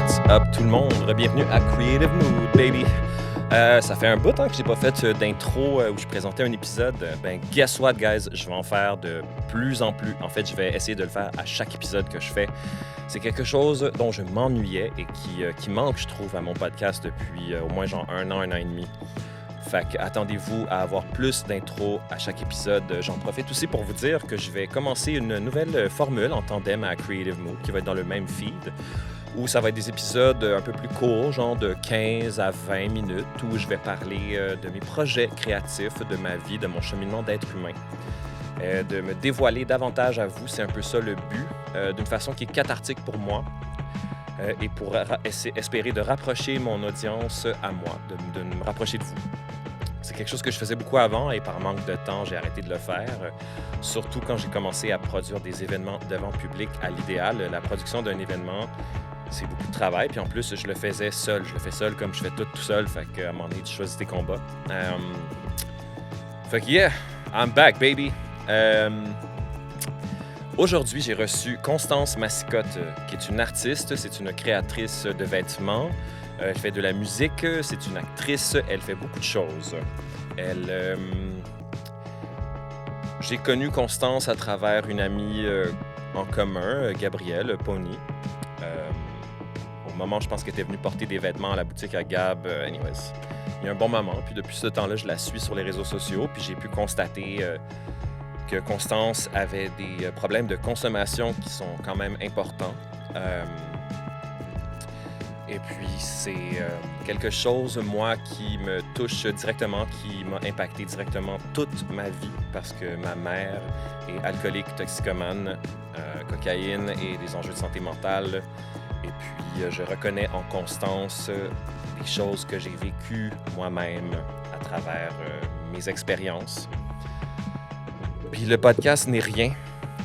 What's up tout le monde? Bienvenue à Creative Mood, baby! Ça fait un bout que j'ai pas fait d'intro où je présentais un épisode. Ben, guess what, guys? Je vais en faire de plus en plus. En fait, je vais essayer de le faire à chaque épisode que je fais. C'est quelque chose dont je m'ennuyais et qui manque, je trouve, à mon podcast depuis au moins genre un an et demi. Fait que attendez-vous à avoir plus d'intros à chaque épisode. J'en profite aussi pour vous dire que je vais commencer une nouvelle formule en tandem à Creative Mood qui va être dans le même feed, où ça va être des épisodes un peu plus courts, genre de 15 à 20 minutes, où je vais parler de mes projets créatifs, de ma vie, de mon cheminement d'être humain. De me dévoiler davantage à vous, c'est un peu ça le but, d'une façon qui est cathartique pour moi et pour espérer de rapprocher mon audience à moi, de me rapprocher de vous. C'est quelque chose que je faisais beaucoup avant et par manque de temps, j'ai arrêté de le faire. Surtout quand j'ai commencé à produire des événements devant public à l'idéal. La production d'un événement, c'est beaucoup de travail. Puis en plus, je le faisais seul. Je le fais seul comme je fais tout seul. Fait qu'à un moment donné, tu choisis tes combats. Fait que yeah, I'm back, baby. Aujourd'hui, j'ai reçu Constance Massicotte, qui est une artiste. C'est une créatrice de vêtements. Elle fait de la musique, c'est une actrice, elle fait beaucoup de choses. J'ai connu Constance à travers une amie en commun, Gabrielle Pony. Au moment, je pense qu'elle était venue porter des vêtements à la boutique à Gab. Anyways, il y a un bon moment. Puis depuis ce temps-là, je la suis sur les réseaux sociaux. Puis j'ai pu constater que Constance avait des problèmes de consommation qui sont quand même importants. Et puis, c'est quelque chose, moi, qui me touche directement, qui m'a impacté directement toute ma vie parce que ma mère est alcoolique, toxicomane, cocaïne et des enjeux de santé mentale. Et puis, je reconnais en Constance des choses que j'ai vécues moi-même à travers mes expériences. Puis, le podcast n'est rien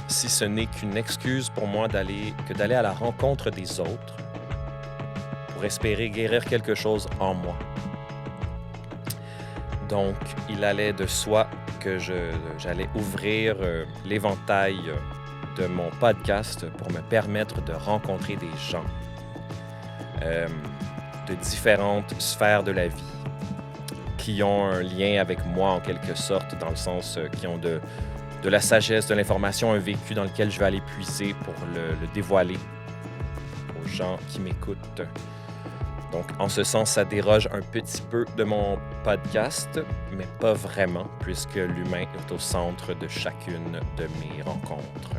si ce n'est qu'une excuse pour moi d'aller à la rencontre des autres pour espérer guérir quelque chose en moi. Donc, il allait de soi que j'allais ouvrir l'éventail de mon podcast pour me permettre de rencontrer des gens de différentes sphères de la vie qui ont un lien avec moi en quelque sorte, dans le sens qui ont de la sagesse, de l'information, un vécu dans lequel je vais aller puiser pour le dévoiler aux gens qui m'écoutent. Donc, en ce sens, ça déroge un petit peu de mon podcast, mais pas vraiment, puisque l'humain est au centre de chacune de mes rencontres.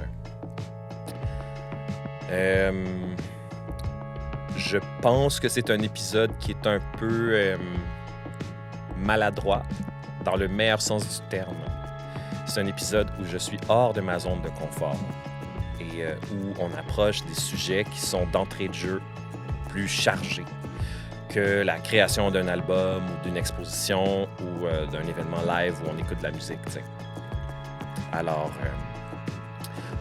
Je pense que c'est un épisode qui est un peu maladroit, dans le meilleur sens du terme. C'est un épisode où je suis hors de ma zone de confort et où on approche des sujets qui sont d'entrée de jeu plus chargés que la création d'un album ou d'une exposition ou d'un événement live où on écoute de la musique, t'sais. Alors,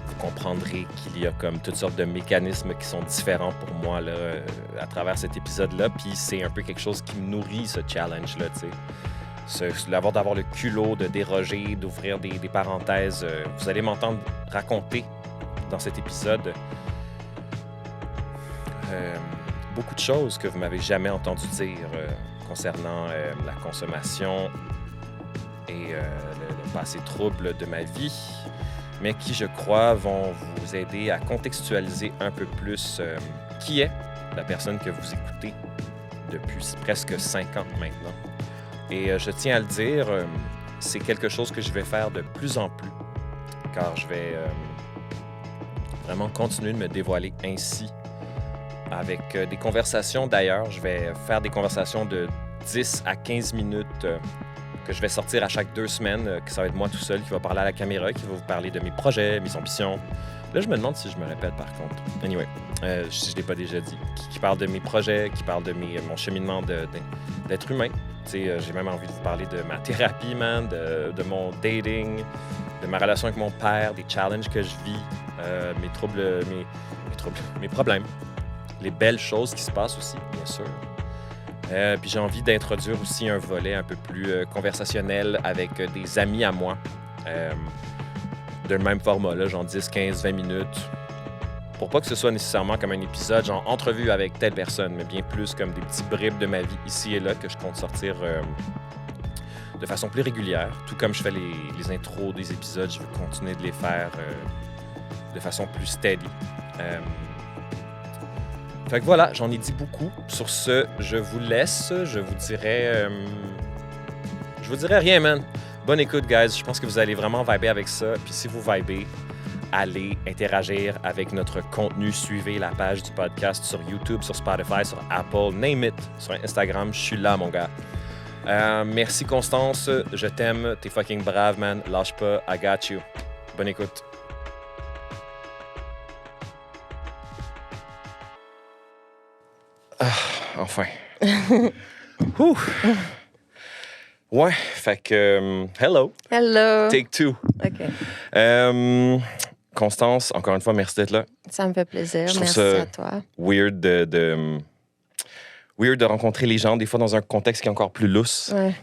vous comprendrez qu'il y a comme toutes sortes de mécanismes qui sont différents pour moi là, à travers cet épisode-là, puis c'est un peu quelque chose qui me nourrit, ce challenge-là, d'avoir le culot de déroger, d'ouvrir des parenthèses. Vous allez m'entendre raconter dans cet épisode beaucoup de choses que vous m'avez jamais entendu dire concernant la consommation et le passé trouble de ma vie, mais qui, je crois, vont vous aider à contextualiser un peu plus qui est la personne que vous écoutez depuis presque 5 ans maintenant. Et je tiens à le dire, c'est quelque chose que je vais faire de plus en plus, car je vais vraiment continuer de me dévoiler ainsi avec des conversations. D'ailleurs, je vais faire des conversations de 10 à 15 minutes que je vais sortir à chaque 2 semaines, que ça va être moi tout seul qui va parler à la caméra, qui va vous parler de mes projets, mes ambitions. Là, je me demande si je me répète par contre. Anyway, si je ne l'ai pas déjà dit. Qui parle de mes projets, qui parle de mon cheminement d'être humain. J'ai même envie de vous parler de ma thérapie, man, de mon dating, de ma relation avec mon père, des challenges que je vis, mes troubles, mes problèmes. Les belles choses qui se passent aussi, bien sûr. Puis j'ai envie d'introduire aussi un volet un peu plus conversationnel avec des amis à moi. De même format, là, genre 10, 15, 20 minutes. pour pas que ce soit nécessairement comme un épisode, genre entrevue avec telle personne, mais bien plus comme des petits bribes de ma vie ici et là que je compte sortir de façon plus régulière. Tout comme je fais les intros des épisodes, je veux continuer de les faire de façon plus steady. Fait que voilà, j'en ai dit beaucoup. Sur ce, je vous laisse. Je vous dirai rien, man. Bonne écoute, guys. Je pense que vous allez vraiment vibrer avec ça. Puis si vous vibez, allez interagir avec notre contenu. Suivez la page du podcast sur YouTube, sur Spotify, sur Apple, name it. Sur Instagram, je suis là, mon gars. Merci, Constance. Je t'aime. T'es fucking brave, man. Lâche pas. I got you. Bonne écoute. Enfin. Ouh. Ouais, fait que... hello. Hello. Take two. OK. Constance, encore une fois, merci d'être là. Ça me fait plaisir. Je trouve Merci ça à toi. Weird weird de rencontrer les gens, des fois dans un contexte qui est encore plus lousse. Ouais.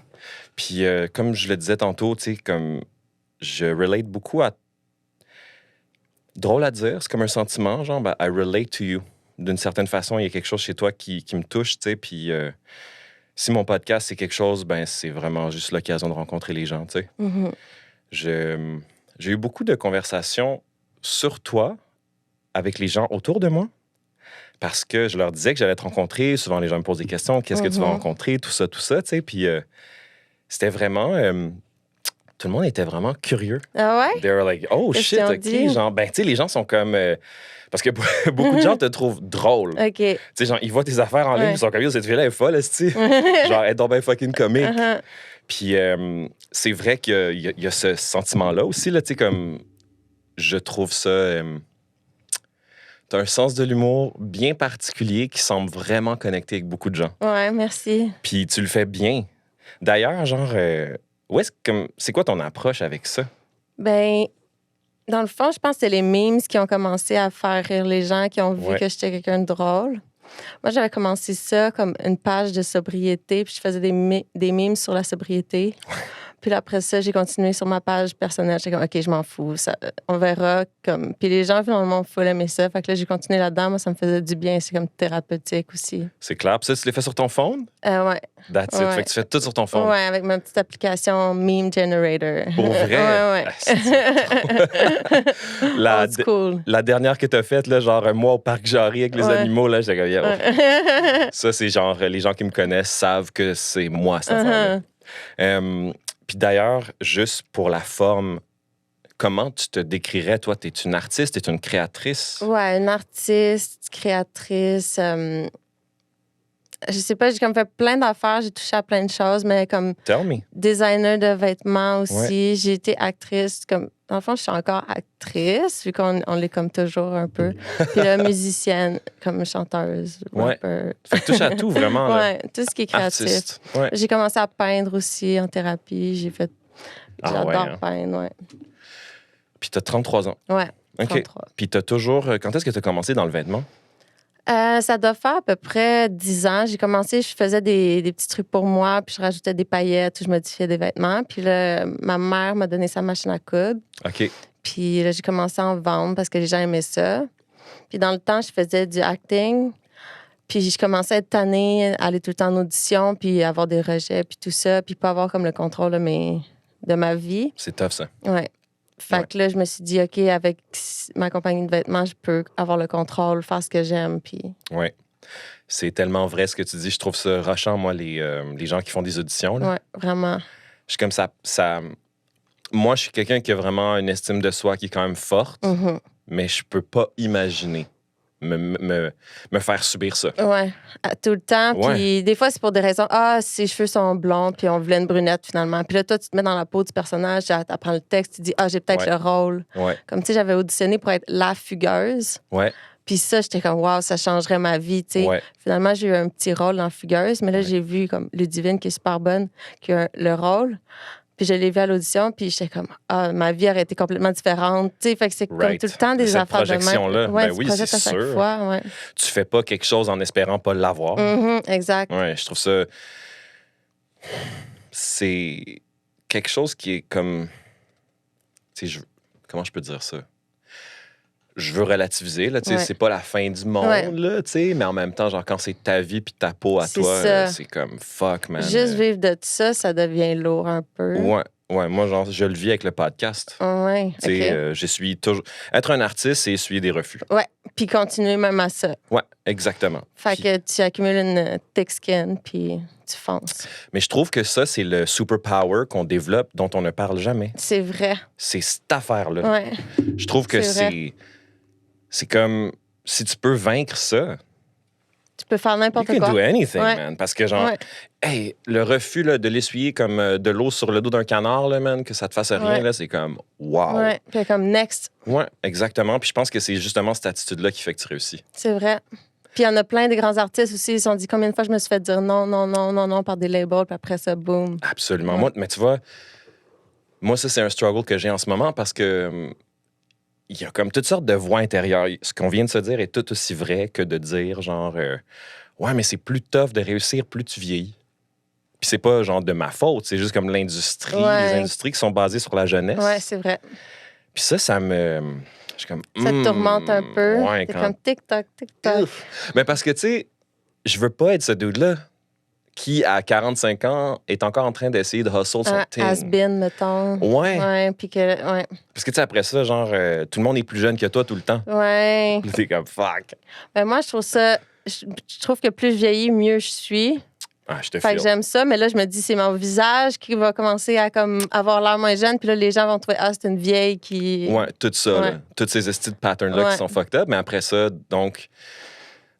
Puis comme je le disais tantôt, tu sais, comme je relate beaucoup à... Drôle à dire, c'est comme un sentiment, genre, I relate to you. D'une certaine façon, il y a quelque chose chez toi qui me touche, tu sais, puis si mon podcast, c'est quelque chose, ben c'est vraiment juste l'occasion de rencontrer les gens, tu sais. Mm-hmm. J'ai eu beaucoup de conversations sur toi avec les gens autour de moi parce que je leur disais que j'allais te rencontrer. Souvent, les gens me posent des questions. Qu'est-ce que tu vas rencontrer? Tout ça, tu sais. Puis c'était vraiment... tout le monde était vraiment curieux. Ah ouais? They were like, oh Qu'est-ce shit, qu'ils ont OK. dit? Genre, ben, tu sais, les gens sont comme... parce que beaucoup de gens te trouvent drôle. OK. Tu sais, genre, ils voient tes affaires en ligne, ils sont comme, yo, cette fille-là est folle, esti. Genre, elle est donc bien fucking comique. Uh-huh. Puis c'est vrai qu'il y a ce sentiment-là aussi, là, tu sais, comme... Je trouve ça... t'as un sens de l'humour bien particulier qui semble vraiment connecté avec beaucoup de gens. Ouais, merci. Puis tu le fais bien. D'ailleurs, genre... c'est quoi ton approche avec ça? Ben, dans le fond, je pense que c'est les memes qui ont commencé à faire rire les gens, qui ont vu Ouais. que j'étais quelqu'un de drôle. Moi, j'avais commencé ça comme une page de sobriété, puis je faisais des memes sur la sobriété. Puis là, après ça, j'ai continué sur ma page personnelle. J'étais comme, OK, je m'en fous. Ça, on verra. Comme... Puis les gens, finalement, full aimer ça. Fait que là, j'ai continué là-dedans. Moi, ça me faisait du bien. C'est comme thérapeutique aussi. C'est clair. Puis ça, tu l'as fait sur ton phone? Ouais. That's it. Ouais. Fait que tu fais tout sur ton phone. Ouais, avec ma petite application Meme Generator. Pour vrai? Ouais. Ah, c'est trop- Old school. La dernière que t'as faite, là, genre un mois au parc Jarry avec les animaux, là, j'étais comme, yo. Ça, c'est genre, les gens qui me connaissent savent que c'est moi, cette affaire-là. Puis d'ailleurs, juste pour la forme, comment tu te décrirais, toi? T'es une artiste, t'es une créatrice? Ouais, une artiste, créatrice. Je sais pas, j'ai comme fait plein d'affaires, j'ai touché à plein de choses, mais comme Tell me. designer de vêtements aussi. Ouais. J'ai été actrice. Comme, dans le fond, je suis encore actrice, vu qu'on l'est comme toujours un peu. Puis là, musicienne, comme chanteuse, Ouais. rapper. Fait que touche à tout, vraiment. Là. Ouais, tout ce qui est créatif. Artiste. Ouais. J'ai commencé à peindre aussi en thérapie. J'adore ouais, hein. peindre, ouais. Puis t'as 33 ans. Ouais, OK. 33. Puis t'as toujours... Quand est-ce que t'as commencé dans le vêtement? Ça doit faire à peu près 10 ans. J'ai commencé, je faisais des petits trucs pour moi, puis je rajoutais des paillettes, je modifiais des vêtements. Puis là, ma mère m'a donné sa machine à coudre. OK. Puis là, j'ai commencé à en vendre parce que les gens aimaient ça. Puis dans le temps, je faisais du acting. Puis je commençais à être tannée, aller tout le temps en audition, puis avoir des rejets, puis tout ça, puis pas avoir comme le contrôle de ma vie. C'est tough, ça. Ouais. Fait que là, je me suis dit, OK, avec ma compagnie de vêtements, je peux avoir le contrôle, faire ce que j'aime, puis... Ouais. C'est tellement vrai ce que tu dis. Je trouve ça rushant, moi, les gens qui font des auditions. Là. Ouais, vraiment. Je suis comme ça... Moi, je suis quelqu'un qui a vraiment une estime de soi qui est quand même forte, Mhm. mais je peux pas imaginer me faire subir ça. Ouais, tout le temps. Ouais. Puis des fois, c'est pour des raisons. Ah, ses cheveux sont blonds, puis on voulait une brunette finalement. Puis là, toi, tu te mets dans la peau du personnage, tu apprends le texte, tu dis, ah, j'ai peut-être Ouais. le rôle. Ouais. Comme tu sais, j'avais auditionné pour être la fugueuse. Ouais. Puis ça, j'étais comme, waouh, ça changerait ma vie, tu sais. Ouais. Finalement, j'ai eu un petit rôle dans Fugueuse, mais là, Ouais. j'ai vu comme Ludivine, qui est super bonne, qui a le rôle. Puis je l'ai vu à l'audition, puis j'étais comme, ah, ma vie aurait été complètement différente. Tu sais, fait que c'est comme Right. tout le temps des Cette affaires de même. projection-là, Ouais, ben tu oui, projettes c'est à chaque sûr. fois, ouais. Tu fais pas quelque chose en espérant pas l'avoir. Mhm, exact. Ouais, je trouve ça... C'est quelque chose qui est comme... Tu sais, comment je peux dire ça? je veux relativiser, là, tu sais, Ouais. c'est pas la fin du monde, Ouais. là, tu sais, mais en même temps, genre, quand c'est ta vie puis ta peau à C'est toi, ça. c'est comme fuck, man. Juste vivre de ça, ça devient lourd un peu. Ouais, moi, genre, je le vis avec le podcast. Ouais, Tu sais, OK. j'essuie toujours. Être un artiste, c'est essuyer des refus. Ouais, puis continuer même à ça. Ouais, exactement. Fait Puis- que tu accumules une thick skin, puis tu fonces. Mais je trouve que ça, c'est le superpower qu'on développe dont on ne parle jamais. C'est vrai. C'est cette affaire-là. Ouais. Je trouve que C'est vrai. c'est comme si tu peux vaincre ça, Tu peux faire you n'importe can quoi. do anything, Ouais. man. Parce que genre, Ouais. hey, le refus là, de l'essuyer comme de l'eau sur le dos d'un canard, là, man, que ça te fasse rien, Ouais. là, c'est comme wow. Ouais. Puis comme next, Ouais, exactement. Puis je pense que c'est justement cette attitude-là qui fait que tu réussis. c'est vrai. Puis il y en a plein des grands artistes aussi. Ils se sont dit combien de fois je me suis fait dire non, non, non, non, non par des labels, puis après ça, boum. Absolument. Ouais. Moi, mais tu vois, moi, ça, c'est un struggle que j'ai en ce moment parce que il y a comme toutes sortes de voix intérieures. Ce qu'on vient de se dire est tout aussi vrai que de dire, genre, ouais, mais c'est plus tough de réussir plus tu vieillis. Puis c'est pas, genre, de ma faute. C'est juste comme l'industrie, Ouais. les industries qui sont basées sur la jeunesse. Ouais, c'est vrai. Puis ça me... Je suis comme... Ça te tourmente un peu. Ouais, T'es quand... comme tic-tac, tic-tac. Mais parce que, tu sais, je veux pas être ce dude-là qui, à 45 ans, est encore en train d'essayer de hustle son Un thing. has-been, mettons. Ouais. Ouais, puis que... Ouais. Parce que, tu sais, après ça, genre, tout le monde est plus jeune que toi tout le temps. Ouais. Puis t'es comme, fuck. Ben moi, je trouve ça... Je trouve que plus je vieillis, mieux je suis. Ah, je te Fait file. que j'aime ça, mais là, je me dis, c'est mon visage qui va commencer à comme avoir l'air moins jeune. Puis là, les gens vont trouver, ah, c'est une vieille qui... Ouais, tout ça, Ouais. là. Toutes ces estis de patterns-là Ouais. qui sont fucked up. Mais après ça, donc,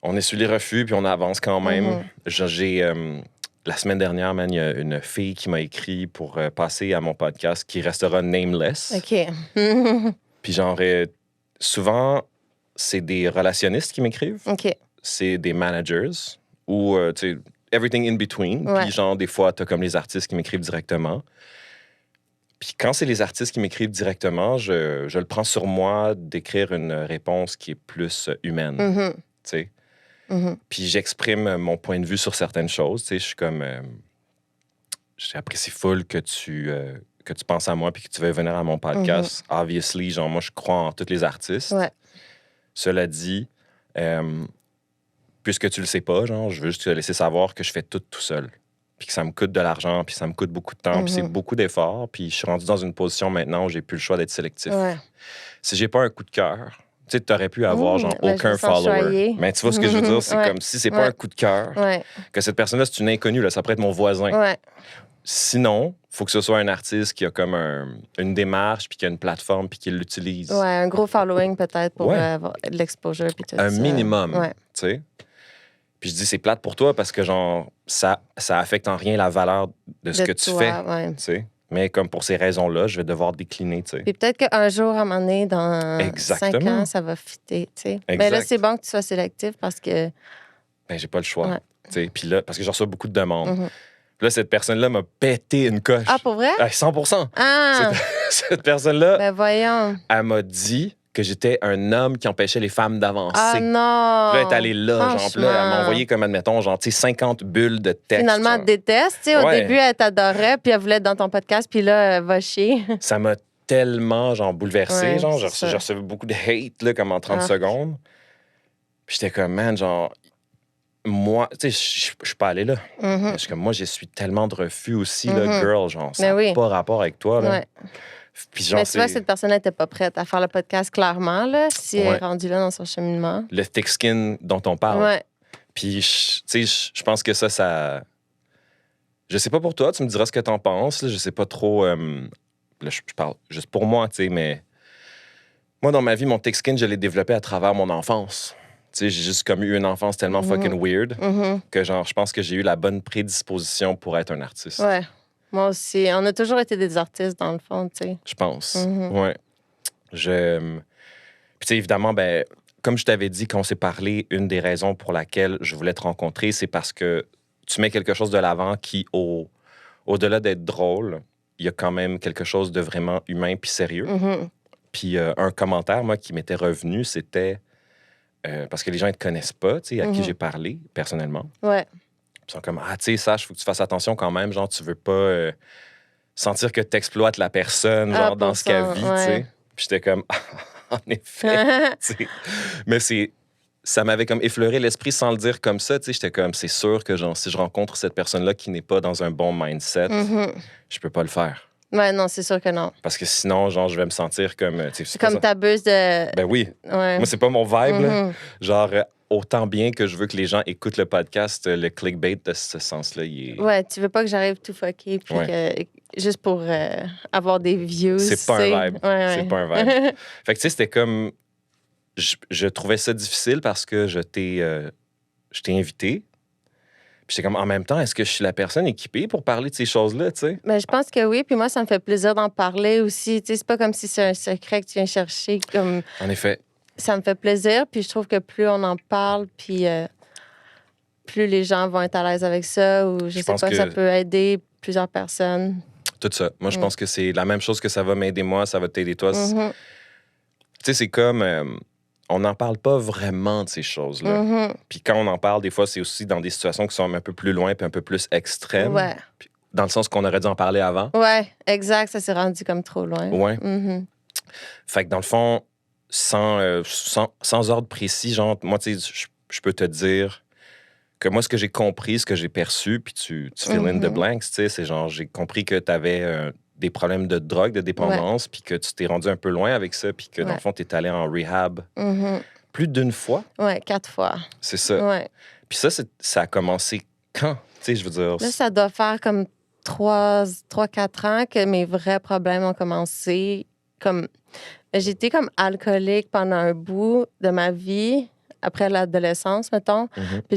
on essuie les refus, puis on avance quand même. Mhm. J'ai... la semaine dernière, man, il y a une fille qui m'a écrit pour passer à mon podcast qui restera nameless. OK. Puis genre, souvent, c'est des relationnistes qui m'écrivent. OK. C'est des managers ou, tu sais, everything in between. Ouais. Puis genre, des fois, t'as comme les artistes qui m'écrivent directement. Puis quand c'est les artistes qui m'écrivent directement, je le prends sur moi d'écrire une réponse qui est plus humaine, Mhm. tu sais. Mhm. Puis j'exprime mon point de vue sur certaines choses, tu sais. Je suis comme... j'apprécie full que tu penses à moi puis que tu veuilles venir à mon podcast. Obviously, genre, moi, je crois en tous les artistes. Ouais. Cela dit, puisque tu le sais pas, genre, je veux juste te laisser savoir que je fais tout seul. Puis que ça me coûte de l'argent, puis ça me coûte beaucoup de temps, puis c'est beaucoup d'efforts. Puis je suis rendu dans une position maintenant où j'ai plus le choix d'être sélectif. Ouais. Si j'ai pas un coup de cœur, tu sais, t'aurais pu avoir, genre, ben, je aucun me sens follower. choyée. Mais tu vois ce que je veux dire? C'est Ouais. comme si c'est pas Ouais. un coup de cœur, Ouais. que cette personne-là, c'est une inconnue, là, ça pourrait être mon voisin. Ouais. Sinon, il faut que ce soit un artiste qui a comme une démarche, puis qui a une plateforme, puis qui l'utilise. Ouais, un gros following peut-être pour Ouais. avoir de l'exposure puis tout Un ça. minimum, Ouais. tu sais. Puis je dis, c'est plate pour toi parce que, genre, ça affecte en rien la valeur de ce De que tu toi, fais, ouais. tu sais. Mais comme pour ces raisons-là, je vais devoir décliner, tu sais. Puis peut-être qu'un jour, à un moment donné, dans 5 Exactement. ans, ça va fitter, tu sais. Exact. Mais là, c'est bon que tu sois sélectif parce que... Ben, j'ai pas le choix, Ouais. tu sais. Puis là, parce que je reçois beaucoup de demandes. Mhm. Puis là, cette personne-là m'a pété une coche. Ah, pour vrai? Ah, 100%. Ah! Cette personne-là, Ben voyons. elle m'a dit que j'étais un homme qui empêchait les femmes d'avancer. Ah non! Puis là, elle est allée là, genre. Puis là, elle m'a Franchement. envoyé comme, admettons, genre, tu sais, 50 bulles de texte. Finalement, elle genre. te déteste. Tu sais, au Ouais. début, elle t'adorait, puis elle voulait être dans ton podcast, puis là, elle va chier. Ça m'a tellement, genre, bouleversé. Ouais, genre, c'est ça. j'ai reçu beaucoup de hate, là, comme en 30 Ah. secondes. Puis j'étais comme, man, genre, moi, tu sais, je suis pas allé là. Mhm. Je suis comme, moi, je suis tellement de refus aussi, Mhm. là, girl, genre, ça Mais n'a oui. pas rapport avec toi, là. Ouais. Puis genre, Mais tu vois, c'est cette personne n'était pas prête à faire le podcast, clairement, là, si elle Ouais. est rendue là dans son cheminement. le thick skin dont on parle. Ouais. Puis, tu sais, je pense que ça... Je sais pas pour toi, tu me diras ce que t'en penses. Là, je sais pas trop... là, je parle juste pour moi, tu sais, mais... Moi, dans ma vie, mon thick skin, je l'ai développé à travers mon enfance. Tu sais, j'ai juste comme eu une enfance tellement fucking weird Mhm. que, genre, je pense que j'ai eu la bonne prédisposition pour être un artiste. Ouais. Moi aussi. On a toujours été des artistes, dans le fond, tu sais. Je pense. Mhm. Ouais. Puis, tu sais, évidemment, ben, comme je t'avais dit quand on s'est parlé, une des raisons pour laquelle je voulais te rencontrer, c'est parce que tu mets quelque chose de l'avant qui, au-delà d'être drôle, il y a quand même quelque chose de vraiment humain puis sérieux. Mhm. Puis un commentaire, moi, qui m'était revenu, c'était... parce que les gens ne te connaissent pas, tu sais, à qui Mhm. j'ai parlé, personnellement. Ouais. Ils sont comme, ah, tu sais, Sache, il faut que tu fasses attention quand même. Genre, tu veux pas sentir que tu exploites la personne, Ah, genre, dans pour ce qu'elle ça, vit, ouais. tu sais. Puis j'étais comme, En effet. Tu sais. Mais ça m'avait comme effleuré l'esprit sans le dire comme ça. Tu sais, j'étais comme, c'est sûr que genre, si je rencontre cette personne-là qui n'est pas dans un bon mindset, Mhm. je peux pas le faire. Ouais, non, c'est sûr que non. Parce que sinon, genre, je vais me sentir comme... Tu sais, C'est c'est pas comme ça. t'abuses de. Ben oui. Ouais. Moi, c'est pas mon vibe, là. Mhm. Genre, autant bien que je veux que les gens écoutent le podcast, le clickbait de ce sens-là, il est... Ouais, tu veux pas que j'arrive tout fucké, puis Ouais. que. Juste pour avoir des views. C'est pas tu sais. un vibe. Ouais, C'est ouais. pas un vibe. Fait que, tu sais, c'était comme... Je trouvais ça difficile parce que je t'ai invité. Puis j'étais comme, en même temps, est-ce que je suis la personne équipée pour parler de ces choses-là, tu sais? Mais je pense que oui, puis moi, ça me fait plaisir d'en parler aussi. Tu sais, c'est pas comme si c'est un secret que tu viens chercher. Comme En effet. ça me fait plaisir, puis je trouve que plus on en parle, puis plus les gens vont être à l'aise avec ça, ou je sais pense pas, que- ça peut aider plusieurs personnes. Tout ça. Moi, je pense que c'est la même chose que ça va m'aider moi, ça va t'aider toi. Mhm. Tu sais, c'est comme... on n'en parle pas vraiment de ces choses-là. Mhm. Puis quand on en parle, des fois, c'est aussi dans des situations qui sont un peu plus loin puis un peu plus extrêmes. Ouais. Puis dans le sens qu'on aurait dû en parler avant. Ouais, exact, ça s'est rendu comme trop loin. Ouais. Mhm. Fait que dans le fond, sans ordre précis, genre, moi, tu sais, je peux te dire que moi, ce que j'ai compris, ce que j'ai perçu, puis tu fill in the Mhm. blanks, tu sais, c'est genre, j'ai compris que tu avais des problèmes de drogue, de dépendance, puis que tu t'es rendu un peu loin avec ça, puis que dans Ouais. le fond, tu es allé en rehab Mhm. plus d'une fois. Ouais, 4 fois. C'est ça. Ouais. Puis ça a commencé quand? Tu sais, je veux dire... Là, ça doit faire comme 3-4 ans que mes vrais problèmes ont commencé. Comme j'étais comme alcoolique pendant un bout de ma vie, après l'adolescence, mettons. Mhm. Puis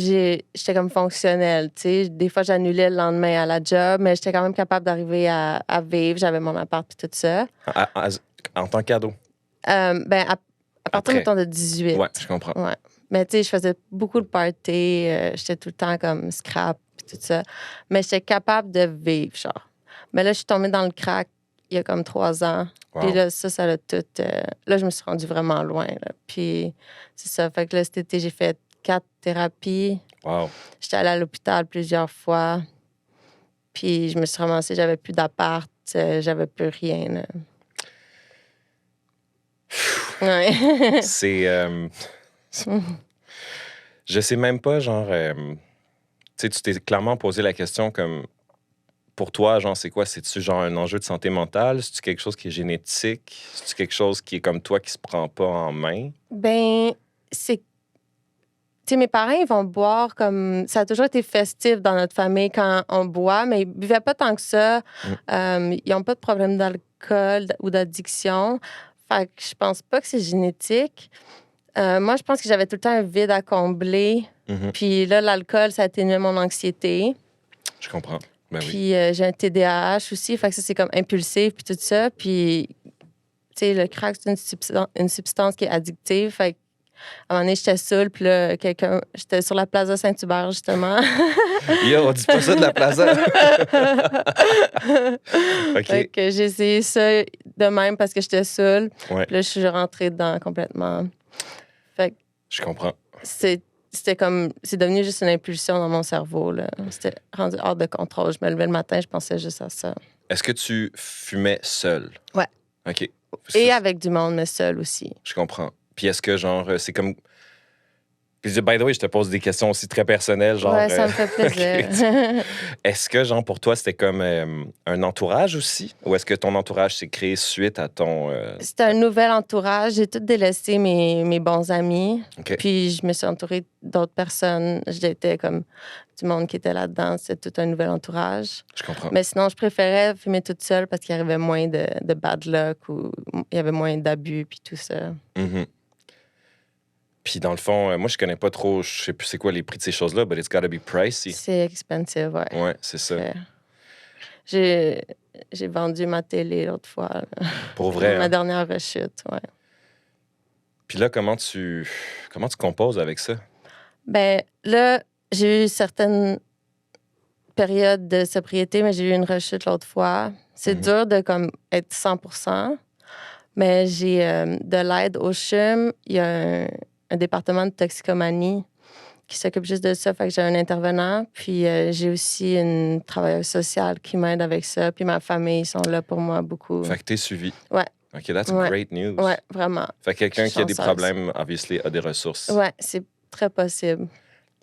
j'étais comme fonctionnelle, tu sais. Des fois, j'annulais le lendemain à la job, mais j'étais quand même capable d'arriver à vivre. J'avais mon appart puis tout ça. En tant qu'ado. Ben, à partir, Après. mettons, de 18. Ouais, je comprends. Ouais. Mais tu sais, je faisais beaucoup de party. J'étais tout le temps comme scrap puis tout ça. Mais j'étais capable de vivre, genre. Mais là, je suis tombée dans le crack il y a comme 3 ans. Wow. Puis là, ça l'a tout... là, je me suis rendue vraiment loin, là. Puis c'est ça. Fait que là, cet été, j'ai fait 4 thérapies. Wow. J'étais allée à l'hôpital plusieurs fois. Puis je me suis ramassée, j'avais plus d'appart. J'avais plus rien, là. Ouais. C'est... je sais même pas, genre... tu sais, tu t'es clairement posé la question comme... Pour toi, genre, c'est quoi? C'est-tu genre un enjeu de santé mentale? C'est-tu quelque chose qui est génétique? C'est-tu quelque chose qui est comme toi qui se prend pas en main? Ben, c'est... Tu sais, mes parents, ils vont boire comme... Ça a toujours été festif dans notre famille quand on boit, mais ils buvaient pas tant que ça. Ils n'ont pas de problème d'alcool ou d'addiction. Fait que je pense pas que c'est génétique. Moi, je pense que j'avais tout le temps un vide à combler. Mhm. Puis là, l'alcool, ça atténuait mon anxiété. Je comprends. Ben oui. Puis j'ai un TDAH aussi, fait que ça, c'est comme impulsif, puis tout ça. Puis, tu sais, le crack, c'est une substance qui est addictive. Fait qu'à un moment donné, j'étais saoule, puis là, j'étais sur la Plaza Saint-Hubert, justement. Yo, on dit pas ça de la plaza. OK. Fait que j'ai essayé ça de même parce que j'étais saoule. Ouais. Puis là, je suis rentrée dedans complètement. Fait que Je comprends. c'était comme... C'est devenu juste une impulsion dans mon cerveau, là. C'était rendu hors de contrôle. Je me levais le matin, je pensais juste à ça. Est-ce que tu fumais seul? Ouais. OK. Et avec du monde, mais seul aussi. Je comprends. Puis est-ce que, genre, c'est comme... Puis, by the way, je te pose des questions aussi très personnelles, genre... Ouais, ça me fait plaisir. Est-ce que, genre, pour toi, c'était comme un entourage aussi? Ou est-ce que ton entourage s'est créé suite à ton... C'était un nouvel entourage. J'ai tout délaissé mes bons amis. OK. Puis je me suis entourée d'autres personnes. J'étais comme du monde qui était là-dedans. C'était tout un nouvel entourage. Je comprends. Mais sinon, je préférais fumer toute seule parce qu'il y avait moins de bad luck ou il y avait moins d'abus puis tout ça. Mhm. Puis dans le fond, moi, je connais pas trop, je sais plus c'est quoi les prix de ces choses-là, but it's gotta be pricey. C'est expensive, ouais. Ouais, c'est ça. J'ai vendu ma télé l'autre fois. Là. Pour vrai. Ma Hein? dernière rechute, ouais. Puis là, comment tu composes avec ça? Ben là, j'ai eu certaines périodes de sobriété, mais j'ai eu une rechute l'autre fois. C'est dur de comme être 100%, mais j'ai de l'aide au CHUM. Il y a un département de toxicomanie qui s'occupe juste de ça. Fait que j'ai un intervenant. Puis j'ai aussi une travailleuse sociale qui m'aide avec ça. Puis ma famille, ils sont là pour moi beaucoup. Fait que t'es suivi. Ouais. OK, that's Ouais. great news. Ouais, vraiment. Fait que quelqu'un Je suis qui a des chanceuse. problèmes, obviously, a des ressources. Ouais, c'est très possible.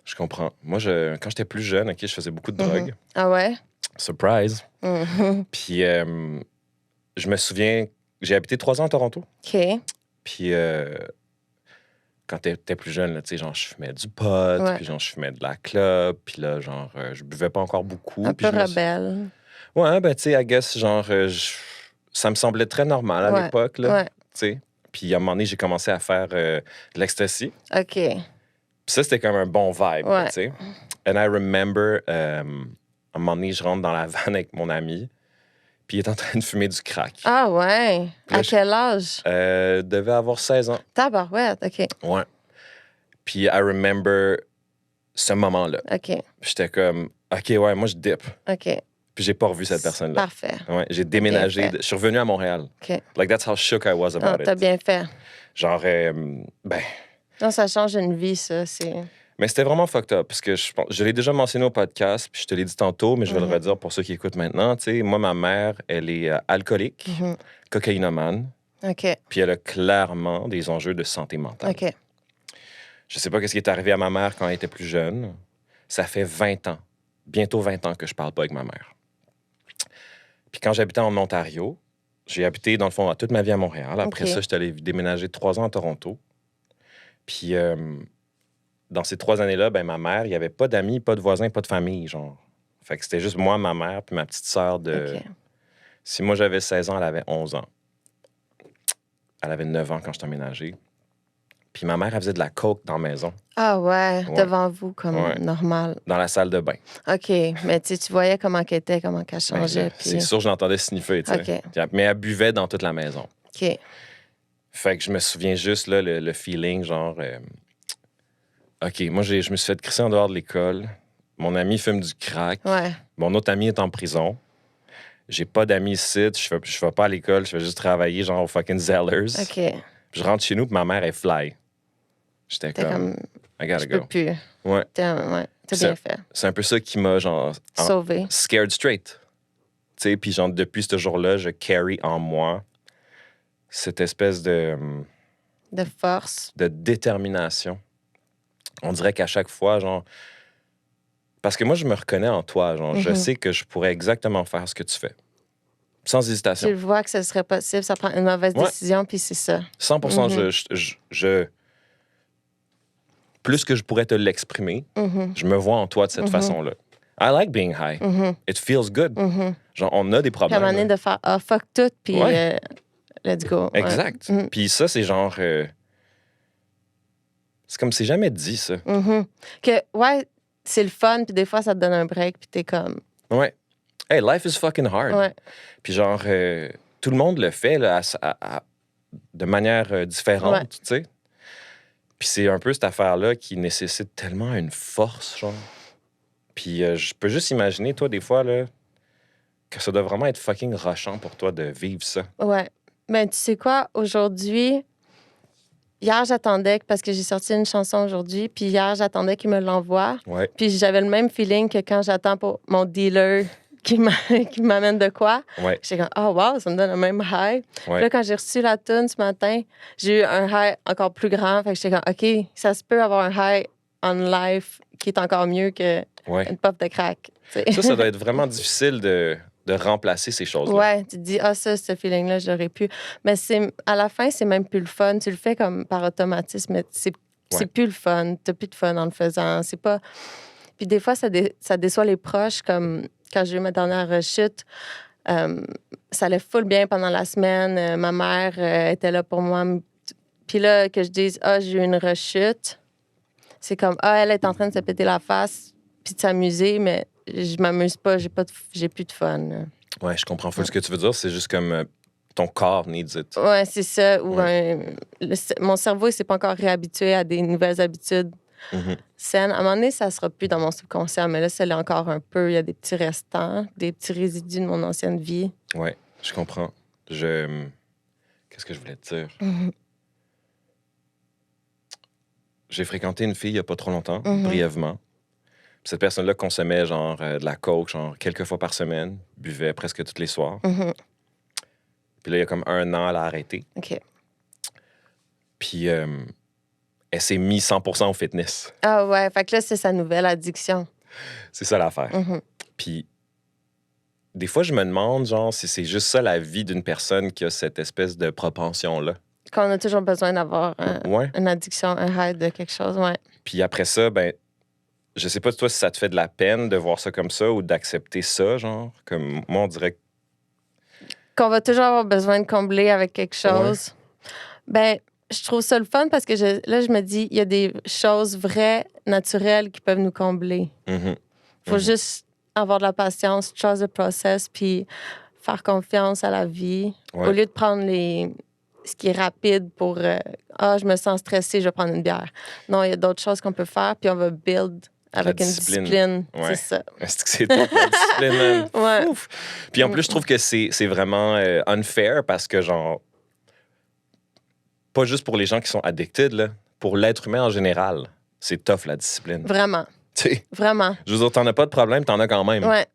Je comprends. Moi, quand j'étais plus jeune, OK, je faisais beaucoup de drogue. Ah ouais? Surprise. Mhm. Puis je me souviens, j'ai habité 3 ans à Toronto. OK. Puis quand t'étais plus jeune, là, tu sais, genre, je fumais du pot, Ouais. puis genre, je fumais de la clope, puis là, genre, je buvais pas encore beaucoup. Un puis peu je me rebelle. Ouais, ben, tu sais, I guess, genre, ça me semblait très normal à Ouais. l'époque, là, Ouais. tu sais. Puis à un moment donné, j'ai commencé à faire de l'ecstasy. OK. Puis ça, c'était comme un bon vibe, là, Ouais. tu sais. And I remember, à un moment donné, je rentre dans la van avec mon ami, puis il est en train de fumer du crack. Ah ouais? Là, À quel âge? Devait avoir 16 ans. Tabarouette, OK. Ouais. Puis I remember ce moment-là. OK. Puis j'étais comme, OK, ouais, moi, je dip. OK. Puis j'ai pas revu cette personne-là. Parfait. Ouais, j'ai déménagé. Bien fait. Je suis revenu à Montréal. OK. Like, that's how shook I was Ah, about t'as it. bien fait. Genre, ben... Non, ça change une vie, ça. C'est... Mais c'était vraiment fucked up, parce que je l'ai déjà mentionné au podcast, puis je te l'ai dit tantôt, mais je vais le Mhm. redire pour ceux qui écoutent maintenant. Tu sais, moi, ma mère, elle est alcoolique, Mhm. cocaïnomane, OK. puis elle a clairement des enjeux de santé mentale. OK. Je sais pas ce qui est arrivé à ma mère quand elle était plus jeune. Ça fait 20 ans, bientôt 20 ans que je parle pas avec ma mère. Puis quand j'habitais en Ontario, j'ai habité, dans le fond, toute ma vie à Montréal. Après OK. ça, j'étais allé déménager 3 ans à Toronto. Puis dans ces 3 années-là, ben, ma mère, il n'y avait pas d'amis, pas de voisins, pas de famille, genre. Fait que c'était juste moi, ma mère, puis ma petite sœur de... OK. Si moi, j'avais 16 ans, elle avait 11 ans. Elle avait 9 ans quand je suis emménagé. Puis ma mère, elle faisait de la coke dans la maison, Ah ouais, Ouais. devant vous, comme Ouais. normal. dans la salle de bain. OK. Mais tu voyais comment qu'elle était, comment qu'elle Ben, changeait. c'est Puis... sûr, je l'entendais sniffer, tu sais. OK. Puis mais elle buvait dans toute la maison. OK. Fait que je me souviens juste, là, le feeling, genre... OK, moi, je me suis fait crisser en dehors de l'école. Mon ami fume du crack. Ouais. Mon autre ami est en prison. J'ai pas d'amis ici. Je vais pas à l'école. Je vais juste travailler, genre, au fucking Zellers. OK. Puis je rentre chez nous, puis ma mère est fly. J'étais T'es comme... I gotta Je peux go. plus. Ouais. Ouais. T'as bien fait. C'est un peu ça qui m'a, genre, Sauvé. scared straight. Tu sais, puis genre, depuis ce jour-là, je carry en moi cette espèce de force. détermination. On dirait qu'à chaque fois, genre... Parce que moi, je me reconnais en toi, genre. Je Mhm. sais que je pourrais exactement faire ce que tu fais. Sans Tu hésitation. le vois que ce serait possible, ça prend une mauvaise Ouais. décision, puis c'est ça. 100%, Mhm. plus que je pourrais te l'exprimer, Mhm. je me vois en toi de cette Mhm. façon-là. I like being high. Mhm. It feels good. Mhm. Genre, on a des Puis à un problèmes. moment donné, là. de faire « Ah, fuck tout », puis Ouais. let's go. Ouais. Exact. Mhm. Puis ça, c'est genre... c'est comme c'est jamais dit, ça. Mhm. Que, ouais, c'est le fun, puis des fois, ça te donne un break, puis t'es comme... Ouais. Hey, life is fucking hard. Ouais. Puis genre, tout le monde le fait là, de manière différente, Ouais. tu sais. Puis c'est un peu cette affaire-là qui nécessite tellement une force, genre. Puis je peux juste imaginer, toi, des fois, là, que ça doit vraiment être fucking rushant pour toi de vivre ça. Ouais. Mais tu sais quoi, aujourd'hui, hier, j'attendais, parce que j'ai sorti une chanson aujourd'hui, puis hier, j'attendais qu'il me l'envoie. Ouais. Puis j'avais le même feeling que quand j'attends pour mon dealer qui m'amène de quoi. Ouais. J'étais comme, oh wow, ça me donne le même high. Puis Ouais. là, quand j'ai reçu la tune ce matin, j'ai eu un high encore plus grand. Fait que j'étais comme, OK, ça se peut avoir un high on life qui est encore mieux qu'une Ouais. puff de crack. tu sais. Ça doit être vraiment difficile de remplacer ces choses-là. Ouais, tu te dis, ah, ça, ce feeling-là, j'aurais pu. Mais à la fin, c'est même plus le fun. Tu le fais comme par automatisme, mais c'est Ouais. plus le fun. T'as plus de fun en le faisant. C'est pas... Puis des fois, ça déçoit les proches, comme quand j'ai eu ma dernière rechute. Ça allait full bien pendant la semaine. Ma mère était là pour moi. Puis là, que je dise, ah, j'ai eu une rechute, c'est comme, ah, elle est en train de se péter la face puis de s'amuser, mais je m'amuse pas, j'ai plus de fun. Ouais, je comprends full ce que tu veux dire. C'est juste comme ton corps needs it. Ouais, c'est ça. Ou mon cerveau, il s'est pas encore réhabitué à des nouvelles habitudes Mhm. saines. À un moment donné, ça sera plus dans mon subconscient, mais là, ça l'est encore un peu. Il y a des petits restants, des petits résidus de mon ancienne vie. Ouais, je comprends. Qu'est-ce que je voulais te dire? Mhm. J'ai fréquenté une fille il y a pas trop longtemps, Mhm. brièvement. Puis cette personne-là consommait genre de la coke, genre quelques fois par semaine, buvait presque tous les soirs. Mhm. Puis là, il y a comme 1 an, elle a arrêté. OK. Puis elle s'est mise 100% au fitness. Ah ouais, fait que là, c'est sa nouvelle addiction. C'est ça l'affaire. Mhm. Puis des fois, je me demande, genre, si c'est juste ça la vie d'une personne qui a cette espèce de propension-là. Qu'on a toujours besoin d'avoir Ouais. une addiction, un high de quelque chose, ouais. Puis après ça, ben, je sais pas toi si ça te fait de la peine de voir ça comme ça ou d'accepter ça, genre. Comme moi, on dirait que Qu'on va toujours avoir besoin de combler avec quelque chose. Ben, je trouve ça le fun parce que là, je me dis, il y a des choses vraies, naturelles qui peuvent nous combler. Mhm. Faut juste avoir de la patience, trust the process, puis faire confiance à la vie. Ouais. Au lieu de prendre ce qui est rapide pour je me sens stressée, je vais prendre une bière. Non, il y a d'autres choses qu'on peut faire, puis on va build avec une discipline. Ouais. C'est ça. Est-ce que c'est top, la discipline, man? Ouais. Ouf. Puis en plus, je trouve que c'est vraiment unfair parce que, genre, pas juste pour les gens qui sont addicted, là, pour l'être humain en général, c'est tough, la discipline. Vraiment. Tu sais, Vraiment. je veux dire, t'en as pas de problème, t'en as quand même. Ouais.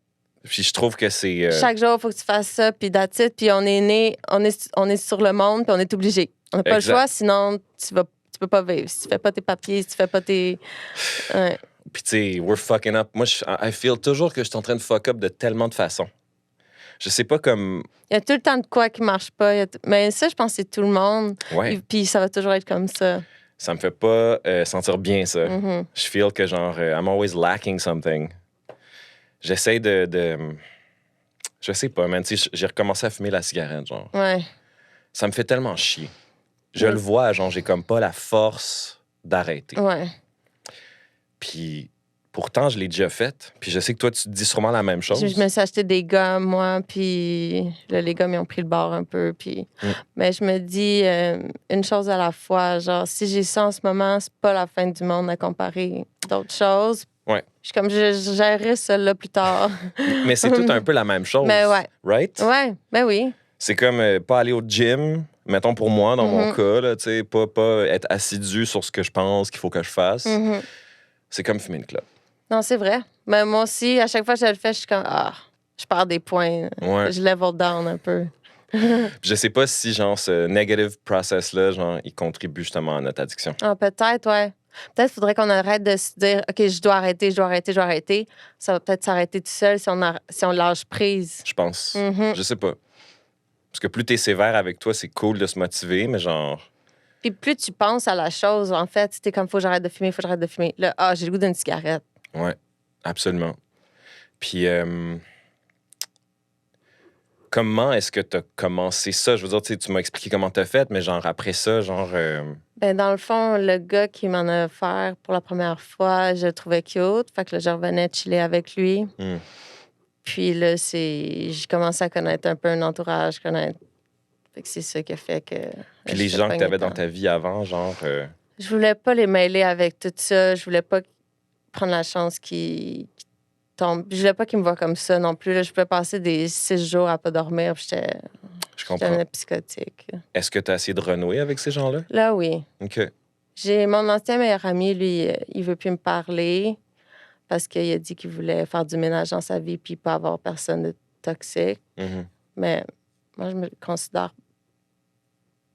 Puis je trouve que c'est... Chaque jour, il faut que tu fasses ça, puis that's it. Puis on est né, on est sur le monde, puis on est obligé. On n'a pas Exact. le choix, sinon tu peux pas vivre. Si tu fais pas tes papiers, si tu fais pas tes... Ouais. Puis tu sais, we're fucking up. Moi, I feel toujours que je suis en train de fuck up de tellement de façons. Je sais pas comme... Il y a tout le temps de quoi qui marche pas. Mais ça, je pense que c'est tout le monde. Ouais. Puis ça va toujours être comme ça. Ça me fait pas sentir bien, ça. Mhm. Je feel que, genre, I'm always lacking something. J'essaie de... Je sais pas, man. Tu sais, j'ai recommencé à fumer la cigarette, genre. Ouais. Ça me fait tellement chier. Je Ouais. le vois, genre, j'ai comme pas la force d'arrêter. Ouais. Puis pourtant, je l'ai déjà fait. Puis je sais que toi, tu te dis sûrement la même chose. Je me suis acheté des gommes, moi, puis là, les gommes, ils ont pris le bord un peu. Puis... Mais je me dis une chose à la fois. Genre, si j'ai ça en ce moment, c'est pas la fin du monde à comparer d'autres choses. Ouais. Je suis comme, je gérerai ça là plus tard. Mais c'est tout un peu la même chose. Mais ouais. Right? Ouais, ben oui. C'est comme pas aller au gym, mettons pour moi, dans mon cas, là, tu sais, pas être assidu sur ce que je pense qu'il faut que je fasse. Mhm. C'est comme fumer une clope. Non, c'est vrai. Mais moi aussi, à chaque fois que je le fais, je suis comme, je perds des points. Ouais. Je level down un peu. Je sais pas si, genre, ce negative process-là, genre, il contribue justement à notre addiction. Ah, peut-être, ouais. Peut-être qu'il faudrait qu'on arrête de se dire, OK, je dois arrêter. Ça va peut-être s'arrêter tout seul si on lâche prise. Je pense. Mhm. Je sais pas. Parce que plus t'es sévère avec toi, c'est cool de se motiver, mais genre... Puis plus tu penses à la chose, en fait, t'es comme, faut que j'arrête de fumer. Là, j'ai le goût d'une cigarette. Ouais, absolument. Puis, comment est-ce que tu as commencé ça? Je veux dire, tu m'as expliqué comment tu as fait, mais genre après ça, genre... Ben, dans le fond, le gars qui m'en a offert pour la première fois, je le trouvais cute. Fait que là, je revenais chiller avec lui. Puis là, j'ai commencé à connaître un peu un entourage, Fait que c'est ça qui a fait que... Puis les gens que tu avais dans ta vie avant, genre... Je voulais pas les mêler avec tout ça. Je voulais pas prendre la chance qui tombe. Je voulais pas qu'ils me voient comme ça non plus. Là, je pouvais passer des 6 jours à pas dormir. Puis Je comprends. j'étais psychotique. Est-ce que tu as essayé de renouer avec ces gens-là? Là, oui. OK. J'ai mon ancien meilleur ami, lui, il veut plus me parler parce qu'il a dit qu'il voulait faire du ménage dans sa vie puis pas avoir personne de toxique. Mhm. Mais moi, je me considère...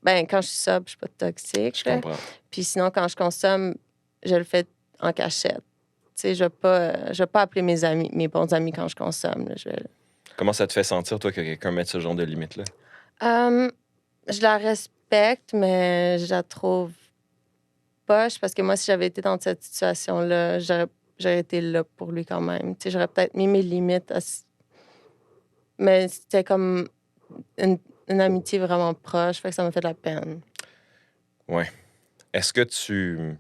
Ben, quand je suis sobre, je suis pas toxique. Je là. comprends. Puis sinon, quand je consomme, je le fais en cachette. Tu sais, je vais pas appeler mes bons amis quand je consomme. Là. Comment ça te fait sentir, toi, que quelqu'un mette ce genre de limite-là? Je la respecte, mais je la trouve poche parce que moi, si j'avais été dans cette situation-là, j'aurais été là pour lui quand même. Tu sais, j'aurais peut-être mis mes limites. Mais c'était comme une amitié vraiment proche, fait que ça m'a fait de la peine. Ouais. Est-ce que tu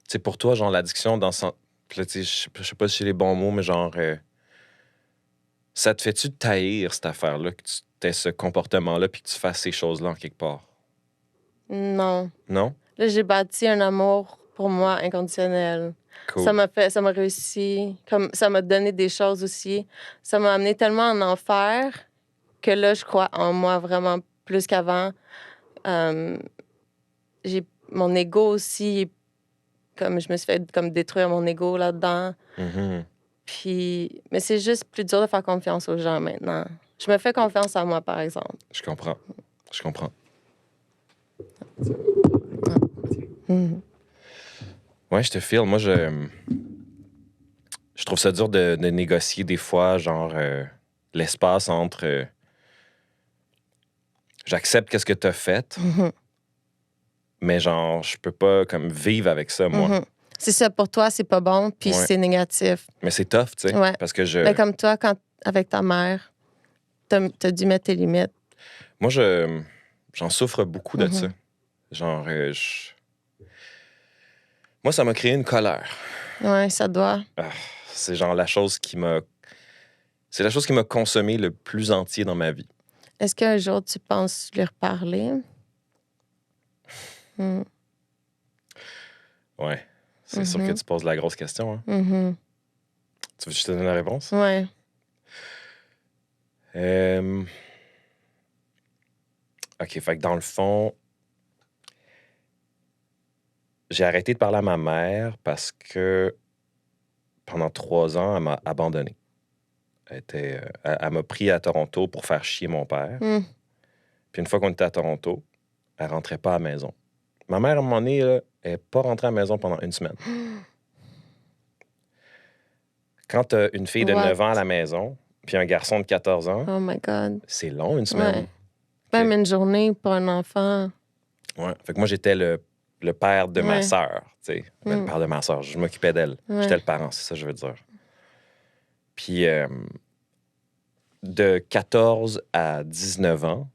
sais, pour toi, genre, l'addiction, dans son... Puis là, tu sais, je sais pas si j'ai les bons mots, mais genre... ça te fait-tu taillir, cette affaire-là, que tu aies ce comportement-là puis que tu fasses ces choses-là en quelque part? Non. Non? Là, j'ai bâti un amour pour moi inconditionnel. Cool. Ça m'a réussi. Comme ça m'a donné des choses aussi. Ça m'a amené tellement en enfer que là, je crois en moi vraiment plus qu'avant. Mon ego aussi, comme je me suis fait comme détruire mon ego là-dedans. Mhm. Mais c'est juste plus dur de faire confiance aux gens maintenant. Je me fais confiance à moi, par exemple. Je comprends. Je comprends. Mhm. Ouais, je te file. Moi, je trouve ça dur de négocier des fois, genre, l'espace entre j'accepte qu'est-ce que t'as fait, Mhm. mais genre, je peux pas comme vivre avec ça, moi. Mhm. C'est ça, pour toi, c'est pas bon, puis Ouais. c'est négatif. Mais c'est tough, tu sais, Ouais. parce que Mais comme toi, quand avec ta mère, t'as dû mettre tes limites. moi, j'en souffre beaucoup de ça. Mhm. Genre, moi, ça m'a créé une colère. Ouais, ça doit. C'est genre c'est la chose qui m'a consommé le plus entier dans ma vie. Est-ce qu'un jour, tu penses lui reparler? Mhm. Ouais. C'est sûr que tu poses la grosse question, hein. Mhm. Tu veux que je te donne la réponse? Ouais. OK, fait que dans le fond, j'ai arrêté de parler à ma mère parce que pendant 3 ans, elle m'a abandonné. Elle m'a pris à Toronto pour faire chier mon père. Mhm. Puis une fois qu'on était à Toronto, elle rentrait pas à la maison. Ma mère, à un moment donné, là, elle n'est pas rentrée à la maison pendant 1 semaine. Quand tu as une fille de What? 9 ans à la maison, puis un garçon de 14 ans, Oh my God. c'est long, 1 semaine. Ouais. Même une journée pour un enfant. Ouais. Fait que moi, j'étais le père de ma Ouais. sœur, tu sais. Ben, le père de ma sœur, je m'occupais d'elle. Ouais. J'étais le parent, c'est ça que je veux dire. Puis de 14 à 19 ans,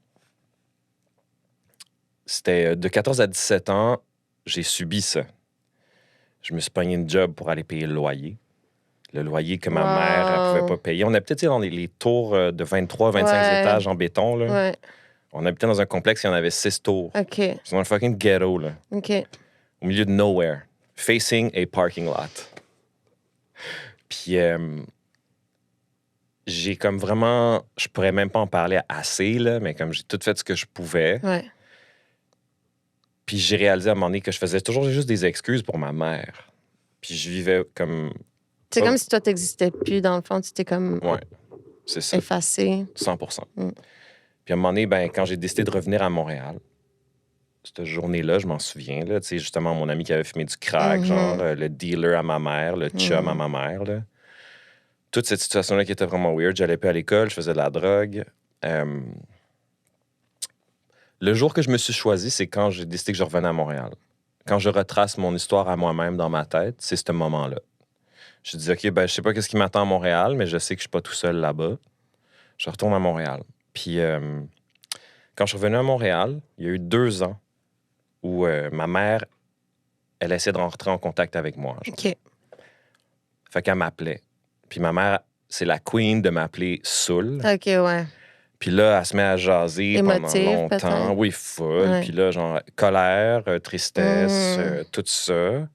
c'était de 14 à 17 ans, j'ai subi ça. Je me suis pogné une job pour aller payer le loyer. Le loyer que ma mère, elle pouvait pas payer. On habitait dans les tours de 23, 25 Ouais. étages en béton, là. Ouais. On habitait dans un complexe, il y en avait 6 tours. OK. C'est dans un fucking ghetto, là. OK. Au milieu de nowhere. Facing a parking lot. Puis j'ai comme vraiment... Je pourrais même pas en parler assez, là, mais comme j'ai tout fait ce que je pouvais. Ouais. Puis j'ai réalisé à un moment donné que je faisais toujours juste des excuses pour ma mère. Puis je vivais comme... C'est comme si toi, t'existais plus. Dans le fond, tu t'es comme Ouais, c'est ça. effacé. 100%. Mm. Puis à un moment donné, ben, quand j'ai décidé de revenir à Montréal, cette journée-là, je m'en souviens, là, tu sais, justement, mon ami qui avait fumé du crack, genre, le dealer à ma mère, le chum à ma mère, là. Toute cette situation-là qui était vraiment weird. J'allais pas à l'école, je faisais de la drogue. Le jour que je me suis choisi, c'est quand j'ai décidé que je revenais à Montréal. Quand je retrace mon histoire à moi-même dans ma tête, c'est ce moment-là. Je dis, OK, ben, je sais pas qu'est-ce qui m'attend à Montréal, mais je sais que je suis pas tout seul là-bas. Je retourne à Montréal. Puis, quand je suis revenu à Montréal, il y a eu 2 ans où ma mère, elle essaie de rentrer en contact avec moi. Genre. OK. Fait qu'elle m'appelait. Puis ma mère, c'est la queen de m'appeler saoul. OK, ouais. Puis là, elle se met à jaser Émotive, pendant longtemps. peut-être? Oui, folle. Ouais. Puis là, genre, colère, tristesse, tout ça.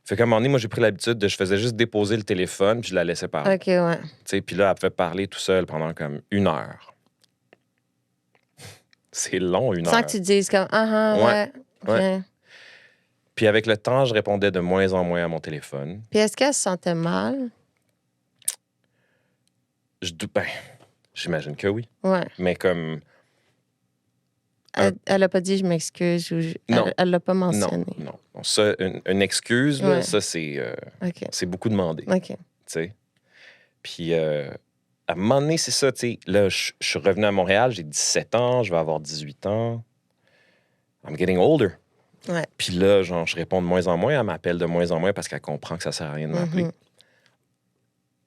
Fait qu'à un moment donné, moi, j'ai pris l'habitude je faisais juste déposer le téléphone, puis je la laissais parler. OK, ouais. Tu sais, puis là, elle pouvait parler tout seule pendant comme 1 heure. C'est long, 1 heure. Sans que tu dises comme, ouais. Ouais. OK. Puis avec le temps, je répondais de moins en moins à mon téléphone. Puis est-ce qu'elle se sentait mal? Ben, j'imagine que oui. Ouais. Mais comme... Elle a pas dit je m'excuse ou Non. Elle l'a pas mentionné. Non. Ça, une excuse, là, Ouais. ça, c'est OK. c'est beaucoup demandé. OK. Tu sais. Puis, à un moment donné, c'est ça, tu sais. Là, je suis revenu à Montréal, j'ai 17 ans, je vais avoir 18 ans. I'm getting older. Ouais. Puis là, genre, je réponds de moins en moins, elle m'appelle de moins en moins parce qu'elle comprend que ça sert à rien de m'appeler.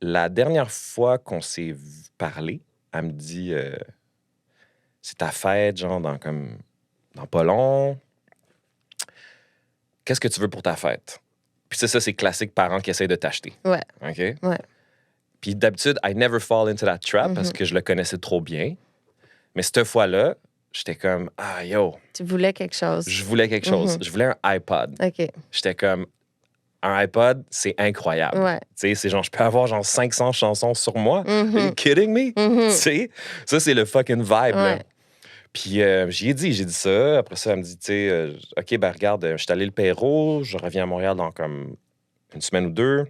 La dernière fois qu'on s'est parlé, elle me dit c'est ta fête, genre, dans pas long. Qu'est-ce que tu veux pour ta fête? Puis ça, c'est classique parents qui essayent de t'acheter. Ouais. OK? Ouais. Puis d'habitude, I never fall into that trap parce que je le connaissais trop bien. Mais cette fois-là, j'étais comme, ah, yo. Tu voulais quelque chose. Je voulais quelque chose. Je voulais un iPod. OK. J'étais comme, un iPod, c'est incroyable. Ouais. Tu sais, c'est genre, je peux avoir genre 500 chansons sur moi. Are you kidding me? Tu sais, ça, c'est le fucking vibe, là. Ouais. Puis j'ai dit ça. Après ça, elle me dit, tu sais, OK, ben regarde, je suis allé le Perrault, je reviens à Montréal dans comme 1 semaine ou 2.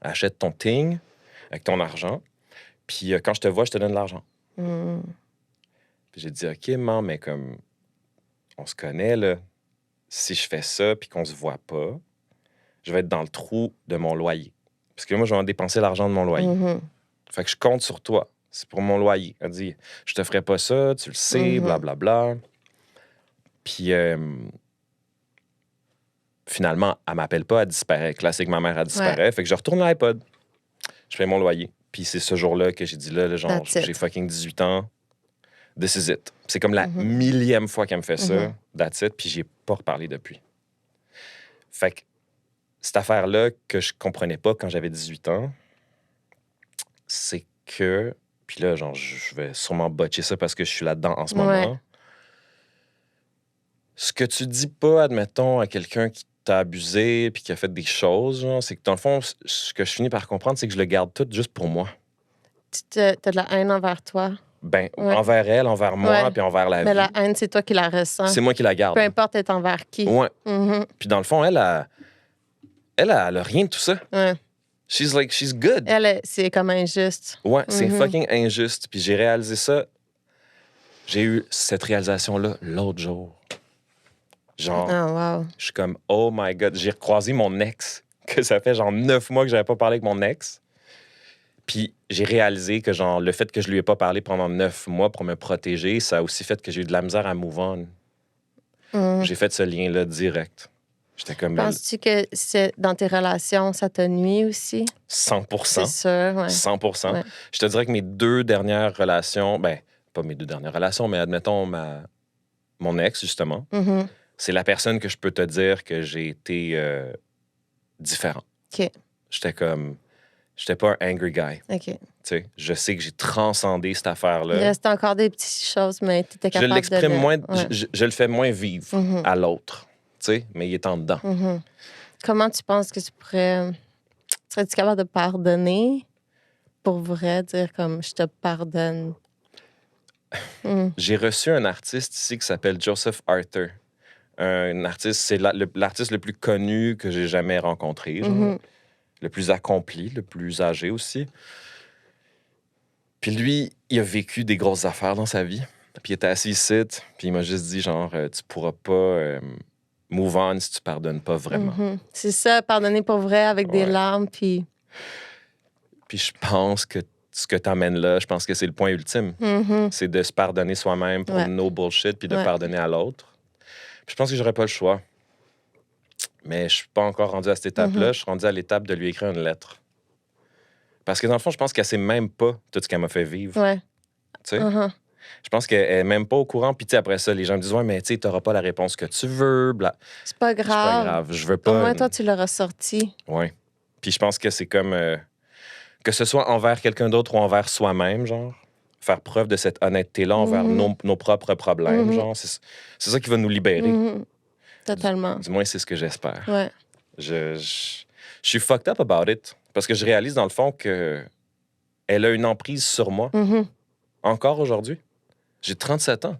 Achète ton thing avec ton argent. Puis quand je te vois, je te donne de l'argent. Mm. Puis j'ai dit, OK, maman, mais comme, on se connaît, là. Si je fais ça puis qu'on se voit pas, je vais être dans le trou de mon loyer. Parce que moi, je vais en dépenser l'argent de mon loyer. Mhm. Fait que je compte sur toi. C'est pour mon loyer. Elle dit, je te ferai pas ça, tu le sais, blablabla. Puis finalement, elle m'appelle pas, elle disparaît. Classique, ma mère, elle disparaît. Fait que je retourne à l'iPod. Je fais mon loyer. Puis c'est ce jour-là que j'ai dit, là, genre, That's it. j'ai fucking 18 ans. This is it. C'est comme la millième fois qu'elle me fait ça. That's it. Puis j'ai pas reparlé depuis. Fait que cette affaire-là que je comprenais pas quand j'avais 18 ans, c'est que... Puis là, genre, je vais sûrement botcher ça parce que je suis là-dedans en ce moment. Ce que tu dis pas, admettons, à quelqu'un qui t'a abusé puis qui a fait des choses, genre, c'est que dans le fond, ce que je finis par comprendre, c'est que je le garde tout juste pour moi. T'as de la haine envers toi. Ben, envers elle, envers moi, puis envers la vie. Mais la haine, c'est toi qui la ressens. C'est moi qui la garde. Peu importe être envers qui. Ouais. Puis dans le fond, elle a rien de tout ça. Ouais. She's good. Elle, c'est comme injuste. Ouais, c'est fucking injuste. Puis j'ai réalisé ça. J'ai eu cette réalisation-là l'autre jour. Genre, wow. je suis comme, oh my God. J'ai recroisé mon ex, que ça fait genre 9 mois que j'avais pas parlé avec mon ex. Puis j'ai réalisé que genre le fait que je lui ai pas parlé pendant 9 mois pour me protéger, ça a aussi fait que j'ai eu de la misère à move on. J'ai fait ce lien-là direct. J'étais comme... Penses-tu que dans tes relations, ça te nuit aussi? 100%. C'est sûr, ouais. 100%. Ouais. Je te dirais que mes 2 dernières relations, ben, pas mes 2 dernières relations, mais admettons mon ex, justement, c'est la personne que je peux te dire que j'ai été différent. OK. J'étais pas un angry guy. OK. Tu sais, je sais que j'ai transcendé cette affaire-là. Il reste encore des petites choses, mais tu étais capable de... Je l'exprime moins, Ouais. je le fais moins vivre à l'autre, tu sais, mais il est en dedans. Comment tu penses que tu pourrais... Serais-tu capable de pardonner pour vrai, dire comme « je te pardonne ». J'ai reçu un artiste ici qui s'appelle Joseph Arthur. Un artiste, c'est l'artiste le plus connu que j'ai jamais rencontré, genre. Le plus accompli, le plus âgé aussi. Puis lui, il a vécu des grosses affaires dans sa vie. Puis il était assis ici, puis il m'a juste dit, genre, tu pourras pas move on si tu pardonnes pas vraiment. C'est ça, pardonner pour vrai avec des larmes, puis... Puis je pense que ce que t'amènes là, je pense que c'est le point ultime. C'est de se pardonner soi-même pour no bullshit, puis de pardonner à l'autre. Puis je pense que j'aurais pas le choix. Mais je suis pas encore rendu à cette étape-là. Je suis rendu à l'étape de lui écrire une lettre. Parce que dans le fond, je pense qu'elle sait même pas tout ce qu'elle m'a fait vivre. Ouais. Tu sais? Je pense qu'elle est même pas au courant. Puis après ça, les gens me disent « Ouais, mais tu sais, t'auras pas la réponse que tu veux. » C'est pas grave. C'est pas grave. Je veux pas... Au moins, toi, tu l'auras sorti. Ouais. Puis je pense que c'est comme... que ce soit envers quelqu'un d'autre ou envers soi-même, genre. Faire preuve de cette honnêteté-là envers nos propres problèmes, genre. C'est ça qui va nous libérer. Totalement. Du moins, c'est ce que j'espère. Ouais. Je suis fucked up about it. Parce que je réalise, dans le fond, que elle a une emprise sur moi. Encore aujourd'hui. J'ai 37 ans.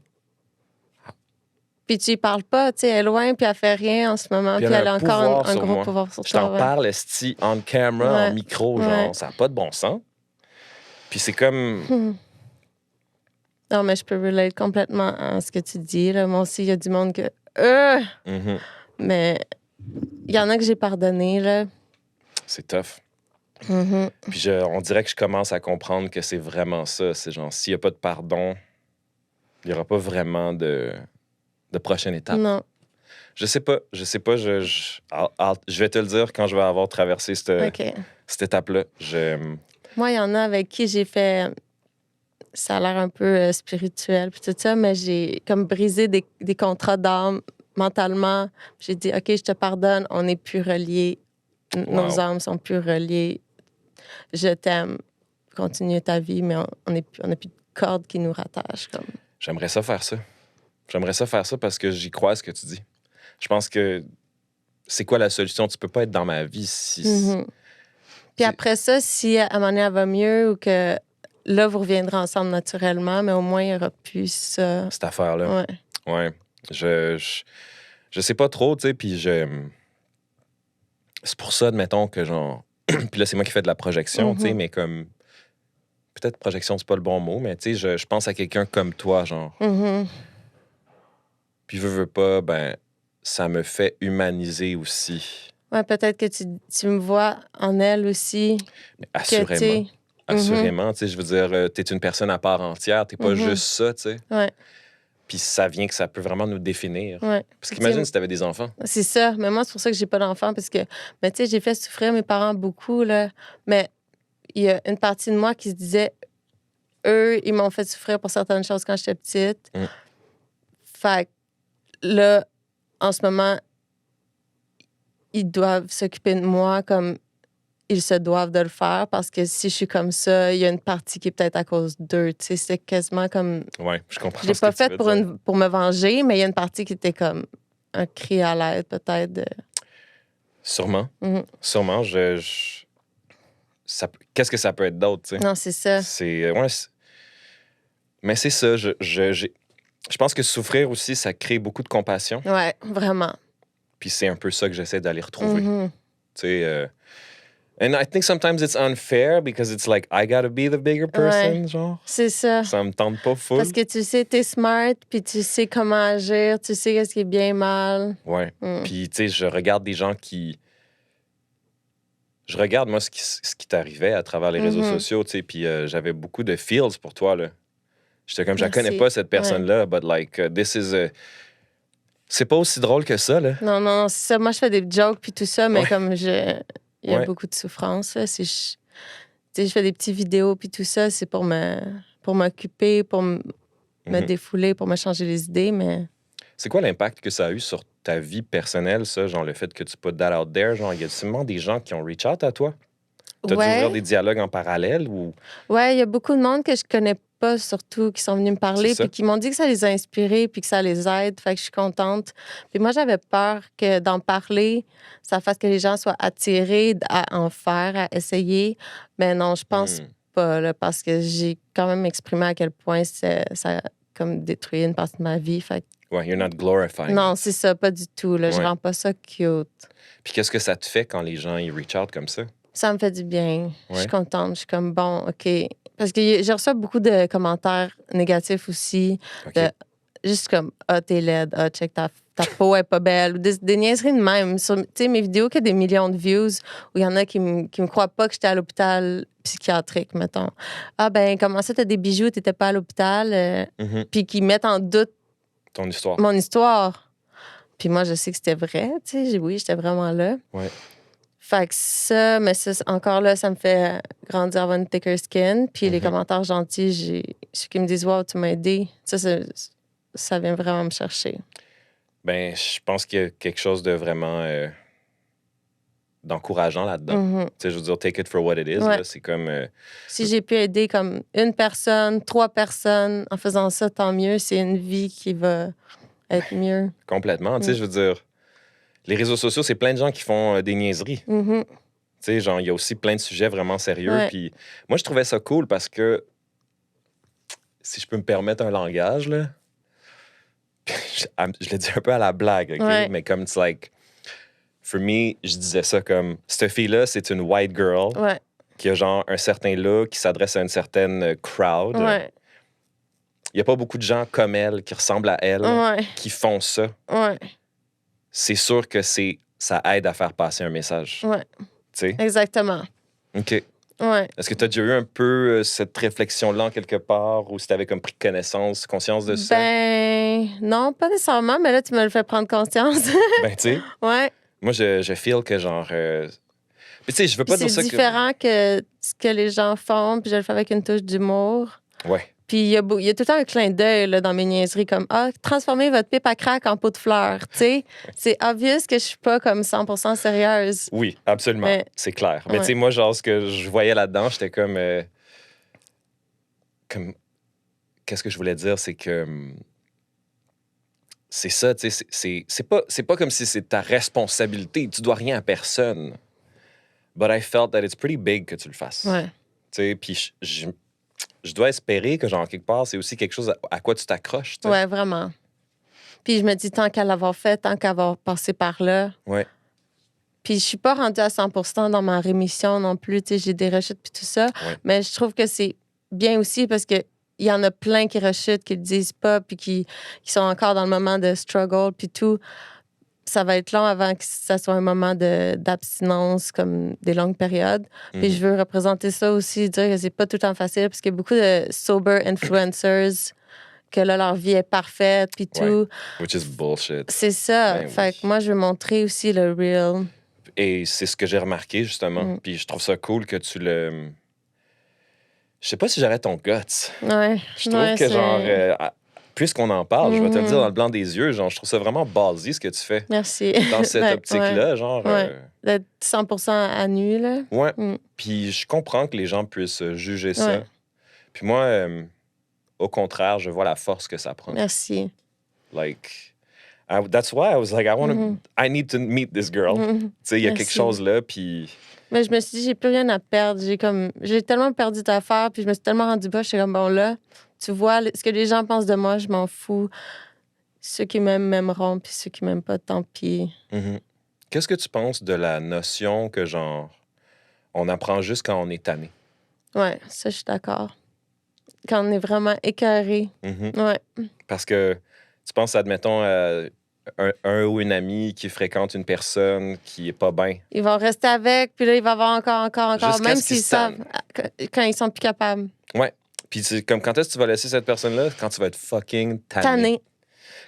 Puis tu y parles pas, tu sais, elle est loin, puis elle fait rien en ce moment, puis elle a encore un gros pouvoir sur toi. Je t'en parle, esti, on camera, en micro, genre, ça n'a pas de bon sens. Puis c'est comme... Non, mais je peux relate complètement à ce que tu dis. Là. Moi aussi, il y a du monde que... Mais il y en a que j'ai pardonné, là. C'est tough. Puis on dirait que je commence à comprendre que c'est vraiment ça. C'est genre, s'il n'y a pas de pardon, il n'y aura pas vraiment de prochaine étape. Non. Je sais pas. Je vais te le dire quand je vais avoir traversé cette étape-là. Moi, il y en a avec qui j'ai fait... Ça a l'air un peu spirituel, puis tout ça, mais j'ai comme brisé des contrats d'âme mentalement. J'ai dit, OK, je te pardonne, on n'est plus reliés. Nos âmes sont plus reliées. Je t'aime. Continue ta vie, mais on n'a plus de cordes qui nous rattachent. Comme. J'aimerais ça faire ça. J'aimerais ça faire ça parce que j'y crois à ce que tu dis. Je pense que c'est quoi la solution? Tu peux pas être dans ma vie si... Puis après ça, si à un moment donné, elle va mieux ou que là, vous reviendrez ensemble naturellement, mais au moins, il n'y aura plus ça. Cette affaire-là. Ouais. Je sais pas trop, tu sais, puis c'est pour ça, admettons, que genre... puis là, c'est moi qui fais de la projection, tu sais, mais comme... peut-être projection, c'est pas le bon mot, mais tu sais, je pense à quelqu'un comme toi, genre. Puis veux pas, ben, ça me fait humaniser aussi. Ouais, peut-être que tu me vois en elle aussi. Mais Que, tu assurément. sais, Assurément, tu sais, je veux dire, t'es une personne à part entière, t'es pas juste ça, tu sais. ouais, Puis ça vient que ça peut vraiment nous définir. ouais. Parce Tu qu'imagine sais, si t'avais des enfants. c'est ça. Mais moi, c'est pour ça que j'ai pas d'enfant, parce que, mais tu sais, j'ai fait souffrir mes parents beaucoup, là. Mais il y a une partie de moi qui se disait, eux, ils m'ont fait souffrir pour certaines choses quand j'étais petite. Fait que là, en ce moment, ils doivent s'occuper de moi comme ils se doivent de le faire, parce que si je suis comme ça, il y a une partie qui est peut-être à cause d'eux. Tu sais, c'est quasiment comme... Ouais, je comprends Je l'ai ce pas que tu fait veux pour, dire. pour me venger, mais il y a une partie qui était comme un cri à l'aide, peut-être. Sûrement. Mhm. Sûrement. Qu'est-ce que ça peut être d'autre, tu sais? Non, c'est ça. Mais c'est ça. Je pense que souffrir aussi, ça crée beaucoup de compassion. Ouais, vraiment. Puis c'est un peu ça que j'essaie d'aller retrouver. Mhm. Tu sais, and I think sometimes it's unfair because it's like, I gotta be the bigger person, genre. C'est ça. Ça me tente pas full. Parce que tu sais, t'es smart, puis tu sais comment agir, tu sais qu'est-ce qui est bien, mal. Ouais. Puis, tu sais, je regarde des gens qui... Je regarde, moi, ce qui t'arrivait à travers les réseaux sociaux, tu sais, puis j'avais beaucoup de feels pour toi, là. J'étais comme, je la connais Merci. pas, cette personne-là, but like, this is c'est pas aussi drôle que ça, là. Non, non, non, c'est ça. Moi, je fais des jokes, puis tout ça, mais Ouais. comme il y a Ouais. beaucoup de souffrance, là. Tu sais, je fais des petites vidéos, puis tout ça, c'est pour m'occuper, pour me défouler, pour me changer les idées, mais... C'est quoi l'impact que ça a eu sur ta vie personnelle, ça, genre le fait que tu put that out there? Genre, il y a sûrement des gens qui ont reach out à toi? T'as dû ouvrir des dialogues en parallèle ou... Ouais, il y a beaucoup de monde que je connais pas, surtout, qui sont venus me parler, C'est ça. puis qui m'ont dit que ça les a inspirés, puis que ça les aide. Fait que je suis contente. Puis moi, j'avais peur que d'en parler, ça fasse que les gens soient attirés à en faire, à essayer. Mais non, je pense pas, là, parce que j'ai quand même exprimé à quel point ça a comme détruit une partie de ma vie. Fait que Ouais, you're not glorifying. non, c'est ça, pas du tout. Là. Je Ouais. rends pas ça cute. Puis qu'est-ce que ça te fait quand les gens ils reach out comme ça? Ça me fait du bien. Je Ouais. suis contente. Je suis comme, bon, OK. Parce que j'ai reçu beaucoup de commentaires négatifs aussi. OK. Juste comme, ah, t'es laide, ah, check, ta peau est pas belle. Ou des niaiseries de même. Tu sais, mes vidéos qui ont des millions de views, où il y en a qui me croient pas que j'étais à l'hôpital psychiatrique, mettons. Ah, ben, comment ça, t'as des bijoux, t'étais pas à l'hôpital? Puis qui mettent en doute Ton histoire. mon histoire. Puis moi, je sais que c'était vrai, tu sais. Oui, j'étais vraiment là. Ouais. Fait que ça, mais ça, encore là, ça me fait grandir, avoir une thicker skin. Puis les commentaires gentils, j'ai ceux qui me disent « Wow, tu m'as aidé », ça vient vraiment me chercher. Ben, je pense qu'il y a quelque chose de vraiment d'encourageant là-dedans. Tu sais, je veux dire, take it for what it is. Ouais. Là, c'est comme... Si j'ai pu aider comme une personne, 3 personnes en faisant ça, tant mieux. C'est une vie qui va être mieux. Complètement. Tu sais, je veux dire, les réseaux sociaux, c'est plein de gens qui font des niaiseries. Tu sais, genre, il y a aussi plein de sujets vraiment sérieux. Ouais. Puis moi, je trouvais ça cool parce que, si je peux me permettre un langage, là, je le dis un peu à la blague, OK? Ouais. Mais comme, it's like, for me, je disais ça comme, cette fille-là, c'est une white girl Ouais, qui a genre un certain look, qui s'adresse à une certaine crowd. ouais, Il n'y a pas beaucoup de gens comme elle, qui ressemblent à elle, ouais, qui font ça. ouais, C'est sûr que ça aide à faire passer un message. ouais, Tu sais? exactement. OK. Ouais. Est-ce que tu as déjà eu un peu cette réflexion-là en quelque part ou si tu avais comme pris conscience de ça? Ben, non, pas nécessairement, mais là, tu me le fais prendre conscience. Ben, tu sais, Ouais. moi, je feel que genre. Puis, tu sais, je veux pas Puis dire ça c'est différent que ce que les gens font, puis je le fais avec une touche d'humour. Ouais. Puis il y a tout le temps un clin d'œil là, dans mes niaiseries, comme « Ah, transformez votre pipe à crack en pot de fleurs. » Tu sais, c'est obvious que je suis pas comme 100% sérieuse. Oui, absolument. Mais- c'est clair. Mais Ouais. tu sais, moi, genre, ce que je voyais là-dedans, j'étais comme. Qu'est-ce que je voulais dire? C'est que. C'est ça, tu sais, c'est pas comme si c'est ta responsabilité. Tu dois rien à personne. But I felt that it's pretty big que tu le fasses. Ouais. Tu sais, puis je dois espérer que, genre, quelque part, c'est aussi quelque chose à quoi tu t'accroches, tu sais. Ouais, vraiment. Puis je me dis, tant qu'à l'avoir fait, tant qu'à avoir passé par là. Ouais. Puis je suis pas rendue à 100% dans ma rémission non plus. Tu sais, j'ai des rechutes puis tout ça. Ouais. Mais je trouve que c'est bien aussi parce que il y en a plein qui rechutent, qui le disent pas, puis qui sont encore dans le moment de struggle, puis tout. Ça va être long avant que ça soit un moment d'abstinence, comme des longues périodes. Puis je veux représenter ça aussi, dire que c'est pas tout le temps facile, parce qu'il y a beaucoup de sober influencers que là, leur vie est parfaite, puis tout. Ouais. Which is bullshit. C'est ça. Ben Fait oui. que moi, je veux montrer aussi le real. Et c'est ce que j'ai remarqué, justement. Puis je trouve ça cool que tu le... Je sais pas si j'aurais ton guts. Ouais. Je trouve Ouais, que, c'est- genre, puisqu'on en parle, je vais te le dire dans le blanc des yeux, genre, je trouve ça vraiment ballsy ce que tu fais. Merci. Dans cette Ben, optique-là, genre... Ouais. D'être 100% à nu, là. Ouais. Mm. Puis je comprends que les gens puissent juger ça. Ouais. Puis moi, au contraire, je vois la force que ça prend. Merci. Like, that's why I was like, I need to meet this girl. Tu sais, il y a quelque Merci. chose là, puis... Mais je me suis dit, j'ai plus rien à perdre. J'ai tellement perdu d'affaires, puis je me suis tellement rendue bas. J'étais comme, bon, là, tu vois, ce que les gens pensent de moi, je m'en fous. Ceux qui m'aiment m'aimeront, puis ceux qui m'aiment pas, tant pis. Mhm. Qu'est-ce que tu penses de la notion que, genre, on apprend juste quand on est tanné? Ouais, ça, je suis d'accord. Quand on est vraiment écœuré. Mhm. Ouais. Parce que tu penses, admettons, à un ou une amie qui fréquente une personne qui est pas bien. Ils vont rester avec, puis là, il va y avoir encore. Jusqu'à Même ce qu'ils s'ils se savent, tannent. quand ils sont plus capables. Ouais. Puis c'est comme quand est-ce que tu vas laisser cette personne-là? Quand tu vas être fucking tanné. Tanné.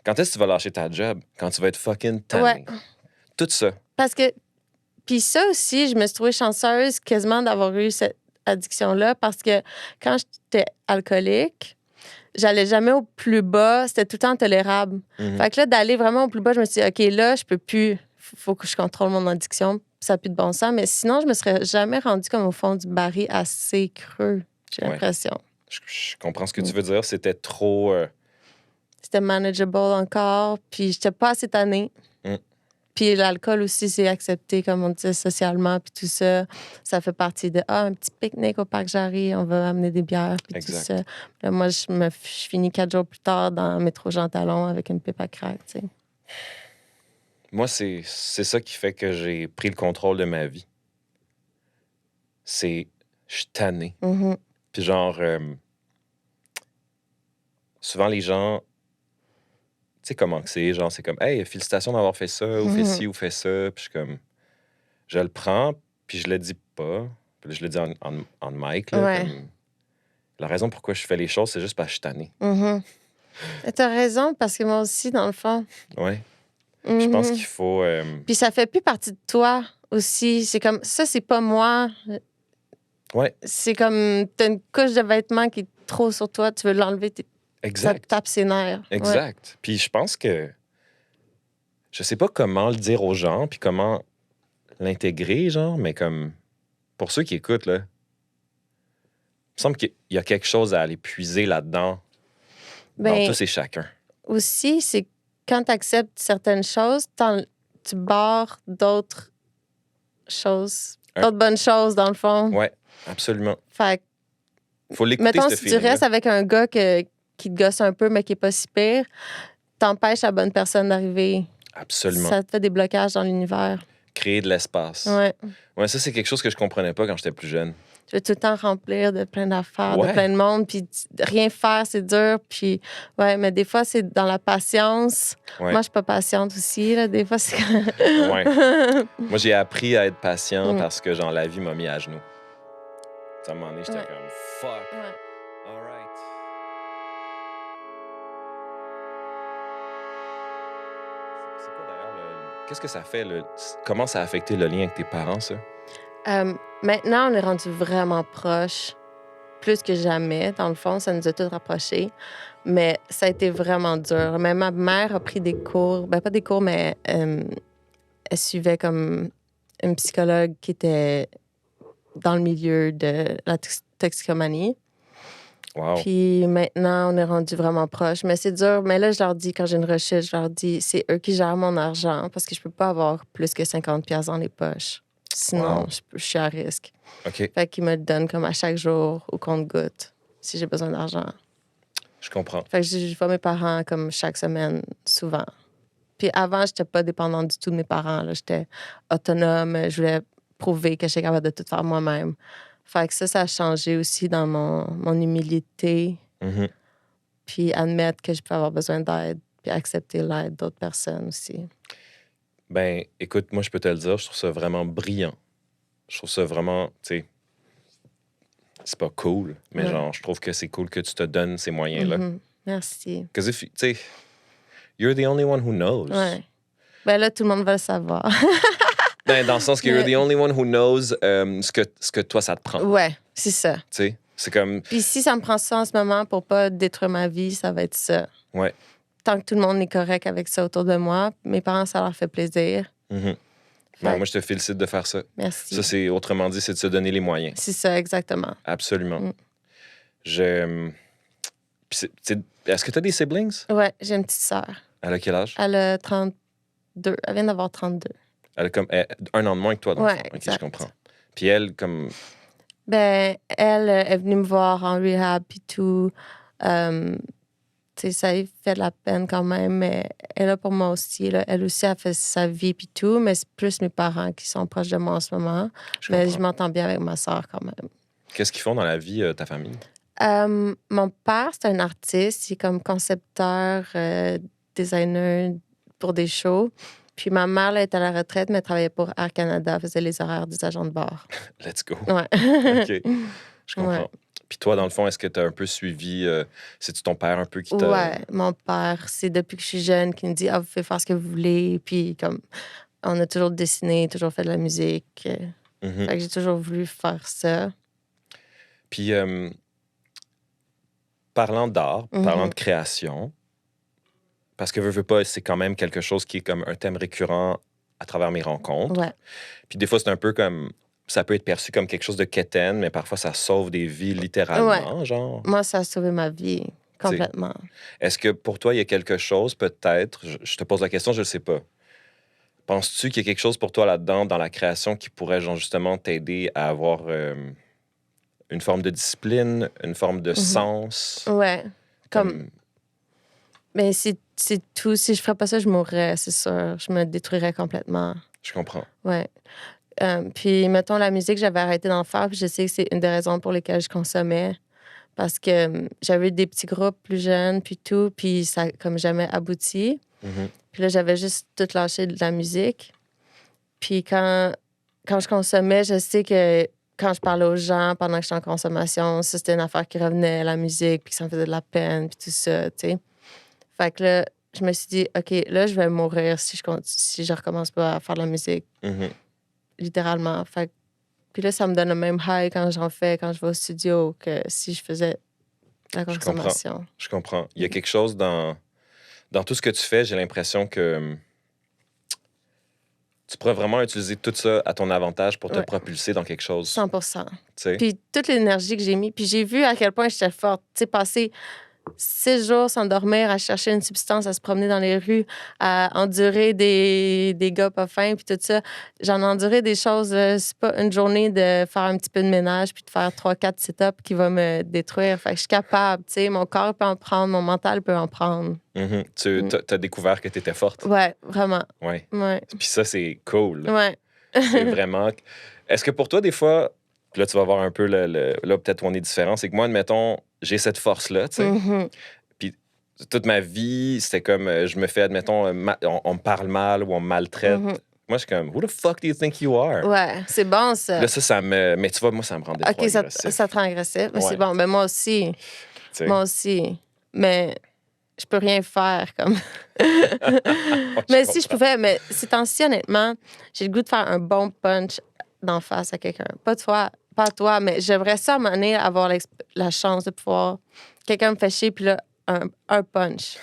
Quand est-ce que tu vas lâcher ta job? Quand tu vas être fucking tanné. Ouais. Tout ça. Parce que, puis ça aussi, je me suis trouvée chanceuse quasiment d'avoir eu cette addiction-là parce que quand j'étais alcoolique, j'allais jamais au plus bas, c'était tout le temps tolérable. Mhm. Fait que là, d'aller vraiment au plus bas, je me suis dit, OK, là, je peux plus, faut que je contrôle mon addiction, ça n'a plus de bon sens. Mais sinon, je me serais jamais rendue comme au fond du baril assez creux, j'ai Ouais. l'impression. Je comprends ce que tu veux dire. C'était trop... C'était manageable encore, puis j'étais pas assez tannée. Mm. Puis l'alcool aussi, c'est accepté, comme on disait, socialement, puis tout ça. Ça fait partie de, un petit pique-nique au parc Jarry, on va amener des bières, puis Exact. tout ça. Là, moi, je finis 4 jours plus tard dans le métro Jean Talon avec une pipe à crack, tu sais. Moi, c'est ça qui fait que j'ai pris le contrôle de ma vie. Je suis tanné. Mhm. Puis genre, souvent les gens, tu sais comment que c'est, genre c'est comme, hey, félicitations d'avoir fait ça, ou fait ci, ou fait ça. Puis je suis comme, je le prends, puis je le dis pas. Puis là, je le dis en mic, là, Ouais. comme, la raison pourquoi je fais les choses, c'est juste parce que je suis tanné. Mhm. Et t'as raison, parce que moi aussi, dans le fond. Ouais. Je pense Mhm. qu'il faut... Puis ça fait plus partie de toi aussi. C'est comme, ça, c'est pas moi. Ouais, C'est comme, t'as une couche de vêtements qui est trop sur toi, tu veux l'enlever, ça te exact. tape ses nerfs. Ouais. Exact. Puis je pense que je sais pas comment le dire aux gens, puis comment l'intégrer, genre, mais comme pour ceux qui écoutent, là, il me semble qu'il y a quelque chose à aller puiser là-dedans, dans Ben, tous et chacun. aussi, c'est quand tu acceptes certaines choses, tu barres d'autres choses, Un- d'autres bonnes choses, dans le fond. Ouais, absolument. Fait Faut que, l'écouter, mettons, ce si tu feeling-là. restes avec un gars qui te gosse un peu, mais qui est pas si pire, t'empêches la bonne personne d'arriver. Absolument. Ça te fait des blocages dans l'univers. Créer de l'espace. Ouais. Ouais, ça, c'est quelque chose que je comprenais pas quand j'étais plus jeune. Tu veux tout le temps remplir de plein d'affaires, Ouais. de plein de monde, puis rien faire, c'est dur. Puis, ouais, mais des fois, c'est dans la patience. Ouais. Moi, je suis pas patiente aussi, là. Des fois, c'est... Ouais. Moi, j'ai appris à être patient Mm. parce que, genre, la vie m'a mis à genoux. À un moment donné, j'étais Ouais. comme, fuck. Ouais. All right. C'est quoi d'ailleurs qu'est-ce que ça fait? Comment ça a affecté le lien avec tes parents, ça? Maintenant, on est rendu vraiment proches, plus que jamais. Dans le fond, ça nous a tous rapprochés. Mais ça a été vraiment dur. Mais ma mère a pris des cours, ben pas des cours, mais elle suivait comme une psychologue qui était dans le milieu de la toxicomanie. Wow. Puis maintenant, on est rendu vraiment proches. Mais c'est dur. Mais là, je leur dis, quand j'ai une rechute, je leur dis, c'est eux qui gèrent mon argent parce que je peux pas avoir plus que 50$ dans les poches. Sinon, Wow. je suis à risque. OK, Fait qu'ils me le donnent comme à chaque jour au compte-gouttes si j'ai besoin d'argent. je comprends. Fait que je vois mes parents comme chaque semaine, souvent. Puis avant, j'étais pas dépendante du tout de mes parents. Là. J'étais autonome. Je voulais prouver que j'étais capable de tout faire moi-même. Fait que ça a changé aussi dans mon humilité. Mhm. Puis admettre que je peux avoir besoin d'aide. Puis accepter l'aide d'autres personnes aussi. Ben, écoute, moi, je peux te le dire, je trouve ça vraiment brillant. Je trouve ça vraiment, tu sais, c'est pas cool, mais Ouais. genre, je trouve que c'est cool que tu te donnes ces moyens-là. Merci. Parce que, tu sais, you're the only one who knows. Ouais. Ben là, tout le monde va le savoir. Ben, dans le sens que you're Mais- the only one who knows ce que toi, ça te prend. Ouais, c'est ça. Tu sais, c'est comme, Puis si ça me prend ça en ce moment pour pas détruire ma vie, ça va être ça. ouais. Tant que tout le monde est correct avec ça autour de moi, mes parents, ça leur fait plaisir. Mhm. Fait Ben, que moi, je te félicite de faire ça. merci. Ça, c'est, autrement dit, c'est de se donner les moyens. C'est ça, exactement. Absolument. Mm. Puis est-ce que tu as des siblings? Ouais, j'ai une petite sœur. Elle a quel âge? Elle a 32. Elle vient d'avoir 32. Elle a comme un an de moins que toi, dans le Ouais, fond. OK, exact. je comprends. Puis elle, comme... Ben, elle est venue me voir en rehab puis tout. Tu sais, ça lui fait de la peine quand même, mais elle est là pour moi aussi. Là. Elle aussi a fait sa vie puis tout, mais c'est plus mes parents qui sont proches de moi en ce moment. Je Mais comprends. je m'entends bien avec ma sœur quand même. Qu'est-ce qu'ils font dans la vie, ta famille? Mon père, c'est un artiste. Il est comme concepteur, designer pour des shows. Puis ma mère, là, est à la retraite, mais elle travaillait pour Air Canada, faisait les horaires des agents de bord. Let's go. Ouais. OK. Je comprends. Ouais. Puis toi, dans le fond, est-ce que tu as un peu suivi... c'est-tu ton père un peu qui t'a... Ouais, mon père, c'est depuis que je suis jeune qu'il me dit « Ah, vous pouvez faire ce que vous voulez. » Puis comme, on a toujours dessiné, toujours fait de la musique. Mhm. Fait que j'ai toujours voulu faire ça. Puis, parlant d'art, Mhm. parlant de création, parce que veux pas, c'est quand même quelque chose qui est comme un thème récurrent à travers mes rencontres. Ouais. Puis des fois, c'est un peu comme... Ça peut être perçu comme quelque chose de quétaine, mais parfois, ça sauve des vies littéralement, genre. Moi, ça a sauvé ma vie complètement. Est-ce que pour toi, il y a quelque chose, peut-être, je te pose la question, je ne sais pas. Penses-tu qu'il y a quelque chose pour toi là-dedans, dans la création, qui pourrait genre, justement t'aider à avoir une forme de discipline, une forme de sens? Ouais. Mais c'est tout. Si je ferais pas ça, je mourrais, c'est sûr. Je me détruirais complètement. Je comprends. Ouais. Puis, mettons, la musique, j'avais arrêté d'en faire. Puis je sais que c'est une des raisons pour lesquelles je consommais. Parce que j'avais des petits groupes plus jeunes, puis tout. Puis ça n'a comme jamais abouti. Mhm. Puis là, j'avais juste tout lâché de la musique. Puis quand je consommais, je sais que quand je parlais aux gens pendant que j'étais en consommation, ça, c'était une affaire qui revenait, la musique, puis que ça me faisait de la peine, puis tout ça, tu sais. Fait que là, je me suis dit, OK, là, je vais mourir si je recommence pas à faire de la musique, Mhm. littéralement. Fait que, puis là, ça me donne le même high quand j'en fais, quand je vais au studio, que si je faisais la Je consommation. Je comprends. Il y a quelque chose dans tout ce que tu fais, j'ai l'impression que tu pourrais vraiment utiliser tout ça à ton avantage pour te Ouais. propulser dans quelque chose. 100%. Tu sais? Puis toute l'énergie que j'ai mis, puis j'ai vu à quel point j'étais forte. Tu sais, passer 6 jours sans dormir, à chercher une substance, à se promener dans les rues, à endurer des gars pas fins, puis tout ça. J'en ai enduré des choses. C'est pas une journée de faire un petit peu de ménage puis de faire 3-4 sit-ups qui va me détruire. Fait que je suis capable, tu sais. Mon corps peut en prendre, mon mental peut en prendre. Mhm. Tu as découvert que tu étais forte. Ouais, vraiment. Ouais. Ouais. Puis ça, c'est cool. Ouais. C'est vraiment... Est-ce que pour toi, des fois, puis là, tu vas voir un peu, là, peut-être où on est différent, c'est que moi, admettons, j'ai cette force-là, tu sais. Mhm. Puis toute ma vie, c'était comme, je me fais, admettons, on me parle mal ou on me maltraite. Mhm. Moi, je suis comme, who the fuck do you think you are? Ouais, c'est bon, ça. Là, ça me... Mais tu vois, moi, ça me rendait trop OK, ça agressif, te rend agressif. Mais Ouais. c'est bon. Ben moi aussi. tu sais. Moi aussi. Mais je peux rien faire comme. Ouais, Mais je si je comprends. pouvais, mais ces temps-ci, honnêtement, j'ai le goût de faire un bon punch d'en face à quelqu'un. Pas toi, mais j'aimerais ça à un moment donné avoir la chance de pouvoir. Quelqu'un me fait chier, puis là, un punch.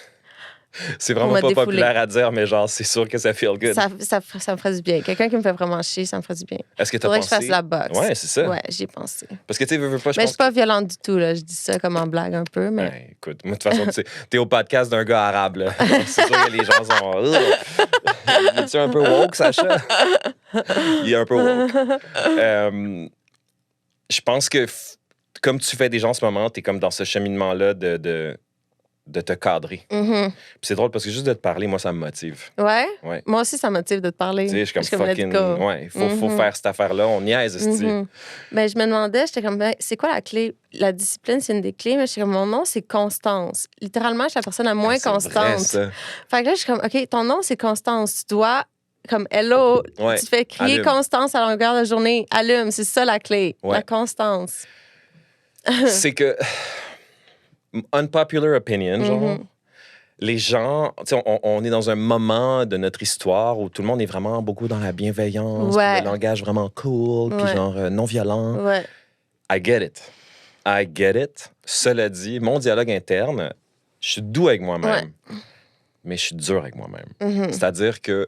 C'est vraiment me pas défouler. populaire à dire, mais genre, c'est sûr que ça feel good. Ça me ferait du bien. Quelqu'un qui me fait vraiment chier, ça me ferait du bien. Est-ce que tu as Faudrait pensé... que je fasse la boxe. Ouais, c'est ça. Ouais, j'y ai pensé. Parce que, tu sais, veux pas, je Mais je pense suis pas violente du tout, là. Je dis ça comme en blague un peu, mais. Ben, écoute, moi, de toute façon, t'es au podcast d'un gars arabe, là. C'est sûr que les gens sont... Es-tu un peu woke, Sacha? Il est un peu woke. Je pense que, comme tu fais déjà en ce moment, t'es comme dans ce cheminement-là de de te cadrer. Mhm. Puis c'est drôle parce que juste de te parler, moi, ça me motive. Ouais? Ouais. Moi aussi, ça me motive de te parler. Tu sais, je suis comme let's fucking... go. Ouais, il faut Mhm. faire cette affaire-là. On niaise, esti. Mhm. Ben, je me demandais, j'étais comme, ben, c'est quoi la clé? La discipline, c'est une des clés, mais j'étais comme, mon nom, c'est Constance. Littéralement, je suis la personne la moins C'est vrai, constante. ça. Fait que là, je suis comme, OK, ton nom, c'est Constance. Tu dois, comme, hello, Ouais, tu fais crier allume. Constance à longueur de journée. Allume, c'est ça la clé. Ouais. La constance. C'est que... Unpopular opinion, genre... Mhm. Les gens, tu sais, on est dans un moment de notre histoire où tout le monde est vraiment beaucoup dans la bienveillance, puis Ouais. le langage vraiment cool, puis Ouais. genre non-violent. Ouais. I get it. I get it. Cela dit, mon dialogue interne, je suis doux avec moi-même, mais je suis dur avec moi-même. Mhm. C'est-à-dire que,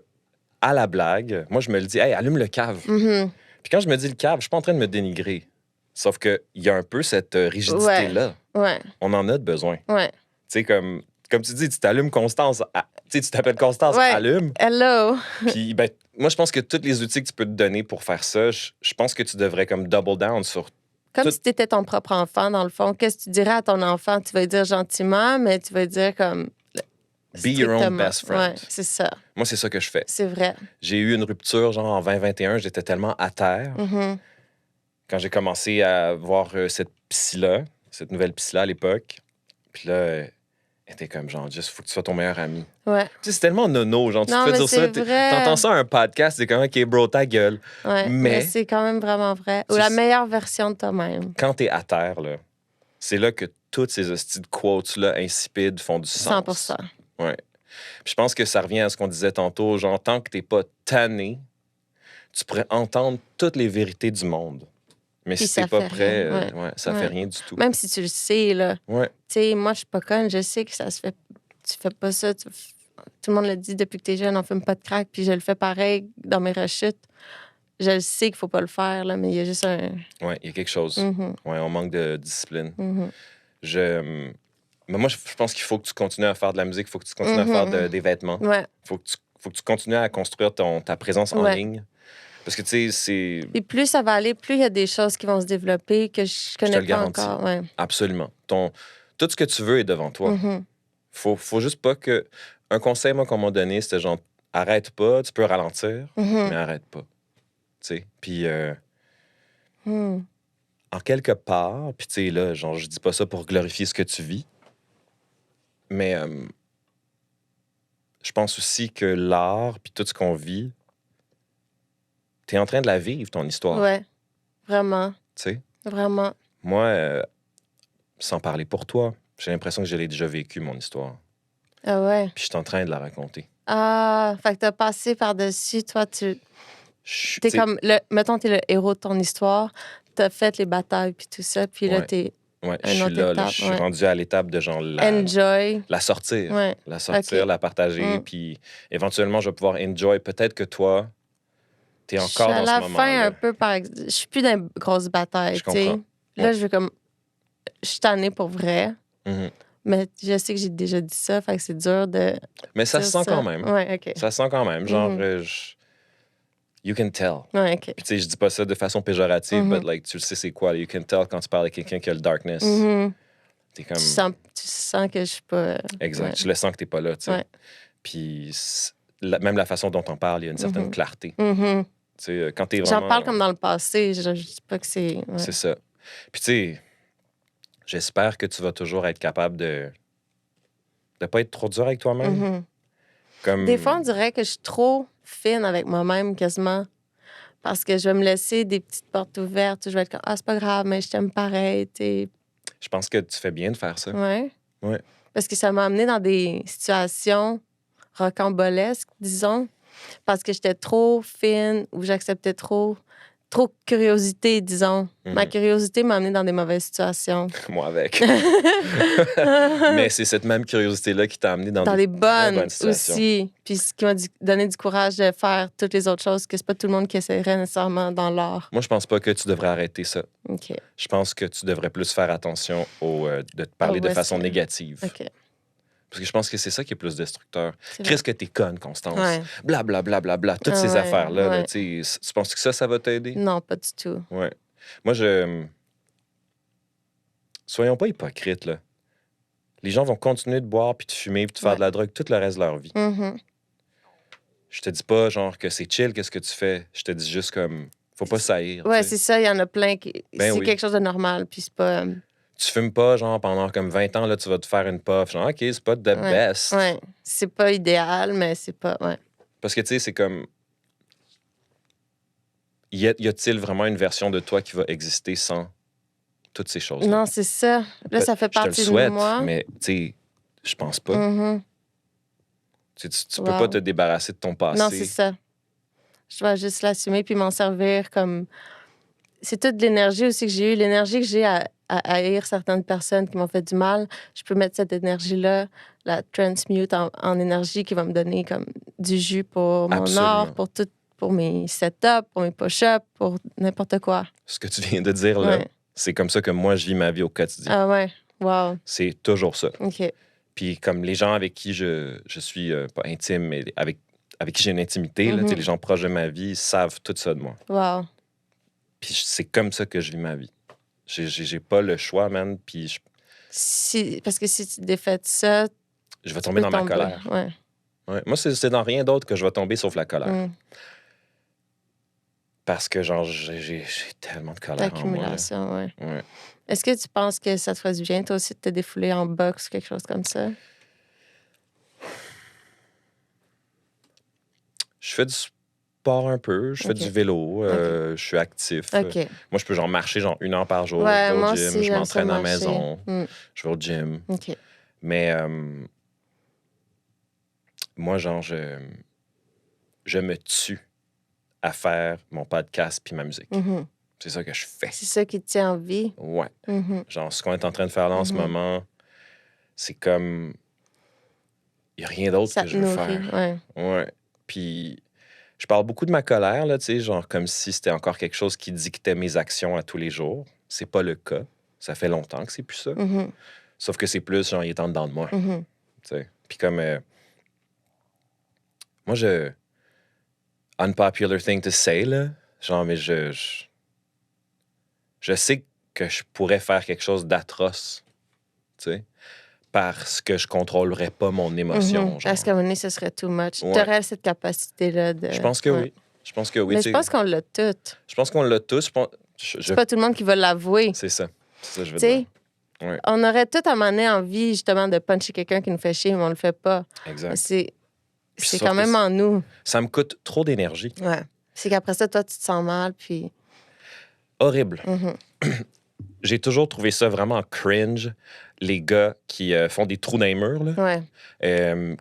à la blague, moi, je me le dis, hey, allume le cave. Mhm. Puis quand je me dis le cave, je suis pas en train de me dénigrer. Sauf qu'il y a un peu cette rigidité-là. Ouais. On en a de besoin. Ouais. Tu sais, comme tu dis, tu t'allumes Constance. Tu sais, tu t'appelles Constance, Ouais. allume. Hello. Puis, ben, moi, je pense que tous les outils que tu peux te donner pour faire ça, je pense que tu devrais comme double down sur... Comme Tout- si tu étais ton propre enfant, dans le fond. Qu'est-ce que tu dirais à ton enfant? Tu vas lui dire gentiment, mais tu vas lui dire comme. Be your own strictement. best friend. Ouais, c'est ça. Moi, c'est ça que je fais. C'est vrai. J'ai eu une rupture, genre, en 2021. J'étais tellement à terre. Mhm. Quand j'ai commencé à voir cette psy-là, cette nouvelle psy-là à l'époque, puis là, elle était comme, genre, juste, faut que tu sois ton meilleur ami. Ouais. Tu sais, c'est tellement nono, genre, tu Non, te fais mais dire ça, c'est vrai. t'entends ça à un podcast, c'est comme, OK, bro, ta gueule. Ouais. Mais- Mais c'est quand même vraiment vrai. Ou Tu- la meilleure version de toi-même. Quand t'es à terre, là, c'est là que toutes ces hosties de quotes-là insipides font du sens. 100%. Ouais. Puis je pense que ça revient à ce qu'on disait tantôt, genre, tant que t'es pas tanné, tu pourrais entendre toutes les vérités du monde. Mais Puis si t'es ça pas fait prêt, rien, ouais, ça Ouais. fait rien du tout. Même si tu le sais, là. Ouais. Tu sais, moi, je suis pas conne. Je sais que ça se fait. Tu fais pas ça. Tout le monde le dit depuis que t'es jeune, on fume pas de crack. Puis je le fais pareil dans mes rechutes. Je le sais qu'il faut pas le faire, là, mais il y a juste un. Ouais, il y a quelque chose. Mhm. Ouais, on manque de discipline. Mhm. Mais moi, je pense qu'il faut que tu continues à faire de la musique, il faut que tu continues à faire des vêtements. Ouais. Faut que tu continues à construire ta présence en Ouais. ligne. Parce que, tu sais, c'est Puis plus ça va aller, plus il y a des choses qui vont se développer que je te connais le pas garantis. encore. Ouais. absolument. Tout ce que tu veux est devant toi. Mhm. Faut juste pas que... Un conseil, moi, qu'on m'a donné, c'était genre, arrête pas, tu peux ralentir, Mhm. mais arrête pas. Tu sais, puis Mhm. en quelque part, puis tu sais, là, genre, je dis pas ça pour glorifier ce que tu vis, mais je pense aussi que l'art, puis tout ce qu'on vit, t'es en train de la vivre, ton histoire. Ouais. Vraiment. Tu sais, Vraiment. moi, sans parler pour toi, j'ai l'impression que je l'ai déjà vécu, mon histoire. Ah ouais. Puis je suis en train de la raconter. Ah, fait que t'as passé par-dessus. Toi, Je- t'es tu sais, comme. Mettons, t'es le héros de ton histoire. T'as fait les batailles, puis tout ça. Puis là, Ouais. t'es. Ouais, Une je suis autre là, étape, je suis ouais. rendu à l'étape de genre Enjoy. la sortir. Ouais. La sortir, Ok. la partager, Mm. puis éventuellement, je vais pouvoir enjoy. Peut-être que toi, t'es Je encore suis à dans la ce fin moment-là. un peu, je suis plus dans une grosse bataille, Je tu sais. comprends. Là, Ouais. je veux comme. Je suis tannée pour vrai, Mhm. mais je sais que j'ai déjà dit ça, fait que c'est dur de. Mais ça se dire sent quand même. Ouais, OK. Ça se sent quand même. Genre, Mhm. you can tell. Ouais, OK. Puis tu sais, je dis pas ça de façon péjorative, Mhm. but like, tu le sais c'est quoi. You can tell quand tu parles à quelqu'un qui a le darkness. Mhm. T'es comme... Tu sens que je suis pas. Exact. Ouais. Je le sens que t'es pas là, tu sais. Ouais. Puis même la façon dont on parle, il y a une certaine Mhm. clarté. Mhm. Tu sais, quand t'es vraiment... J'en parle comme dans le passé, je dis pas que c'est. Ouais. C'est ça. Puis tu sais, j'espère que tu vas toujours être capable de pas être trop dur avec toi-même. Mhm. Comme... Des fois, on dirait que je suis trop fine avec moi-même, quasiment. Parce que je vais me laisser des petites portes ouvertes. Je vais être comme, ah, c'est pas grave, mais je t'aime pareil, tu sais. Je pense que tu fais bien de faire ça. Ouais. Ouais. Parce que ça m'a amené dans des situations rocambolesques, disons, parce que j'étais trop fine ou j'acceptais trop curiosité, disons. Mhm. Ma curiosité m'a amené dans des mauvaises situations. Moi avec. Mais c'est cette même curiosité-là qui t'a amené dans Dans des les très bonnes situations. aussi. Puis ce qui m'a donné du courage de faire toutes les autres choses que c'est pas tout le monde qui essaierait nécessairement dans l'art. Moi, je pense pas que tu devrais arrêter ça. OK. Je pense que tu devrais plus faire attention de te parler Ah, de ouais, façon c'est- négative. OK. Parce que je pense que c'est ça qui est plus destructeur. C'est Qu'est-ce que t'es conne, Constance? Ouais. Bla, bla, bla, bla, bla. Toutes Ah, ces ouais, affaires-là, là, ouais. tu sais, tu penses que ça va t'aider? Non, pas du tout. Ouais. Moi, soyons pas hypocrites, là. Les gens vont continuer de boire, puis de fumer, puis de faire de la drogue tout le reste de leur vie. Je te dis pas, genre, que c'est chill, qu'est-ce que tu fais. Je te dis juste comme, faut pas saillir. Ouais, tu sais. c'est ça. Il y en a plein qui. Ben c'est oui. quelque chose de normal, puis c'est pas. Tu fumes pas, genre, pendant comme 20 ans, là, tu vas te faire une puff. Genre, OK, c'est pas the best. Ouais. C'est pas idéal, mais c'est pas. Ouais. Parce que, tu sais, c'est comme... Y a-t-il vraiment une version de toi qui va exister sans toutes ces choses-là? Non, c'est ça. Là, ça fait partie je te le souhaite, de moi. mais, tu sais, je pense pas. Tu peux Wow. pas te débarrasser de ton passé. Non, c'est ça. Je dois juste l'assumer puis m'en servir comme... C'est toute l'énergie aussi que j'ai eue. L'énergie que j'ai à haïr certaines personnes qui m'ont fait du mal. Je peux mettre cette énergie-là, la transmute en énergie qui va me donner comme du jus pour mon Absolument. art, pour mes setups, pour mes push-ups, pour n'importe quoi. Ce que tu viens de dire, là, c'est comme ça que moi, je vis ma vie au quotidien. Ah ouais, wow. C'est toujours ça. OK. Puis comme les gens avec qui je suis, pas intime, mais avec qui j'ai une intimité, là, tu sais, les gens proches de ma vie savent tout ça de moi. Wow. Puis c'est comme ça que je vis ma vie. J'ai pas le choix, man. Puis Parce que si tu défaites ça... je vais tomber dans ma colère. Ouais. Moi, c'est dans rien d'autre que je vais tomber sauf la colère. Parce que, genre, j'ai tellement de colère en moi. L'accumulation, ouais. Est-ce que tu penses que ça te ferait du bien, toi aussi, de te défouler en boxe ou quelque chose comme ça? Je fais du sport un peu, je fais du vélo, je suis actif. OK. Moi, je peux genre marcher genre 1 heure par jour, Ouais, je vais moi au gym, aussi, je j'aime m'entraîne ça à la marcher. maison, je vais au gym. OK. Mais moi, genre, je me tue à faire mon podcast puis ma musique. C'est ça que je fais. C'est ça qui te tient en vie? Ouais. Genre, ce qu'on est en train de faire là en ce moment, c'est comme... Il n'y a rien d'autre que je veux faire. Ouais. Puis, je parle beaucoup de ma colère, là, tu sais, genre comme si c'était encore quelque chose qui dictait mes actions à tous les jours. C'est pas le cas. Ça fait longtemps que c'est plus ça. Sauf que c'est plus, genre, il est en dedans de moi. Tu sais. Puis comme... moi, unpopular thing to say, là. Genre, mais je sais que je pourrais faire quelque chose d'atroce, tu sais, parce que je contrôlerais pas mon émotion. Genre. Est-ce qu'à un moment donné, ce serait too much? Ouais. Tu aurais cette capacité-là de... Je pense que oui. Je pense que oui. Mais je pense qu'on l'a tout. Je pense qu'on l'a tous. C'est pas tout le monde qui va l'avouer. C'est ça. C'est ça que je veux Tu sais, dire. Ouais. on aurait tout à un moment donné envie, justement, de puncher quelqu'un qui nous fait chier, mais on le fait pas. Exact. C'est sauf quand même que en nous. Ça me coûte trop d'énergie. Ouais. C'est qu'après ça, toi, tu te sens mal, puis... Horrible. J'ai toujours trouvé ça vraiment cringe, les gars qui font des trous dans les murs, là.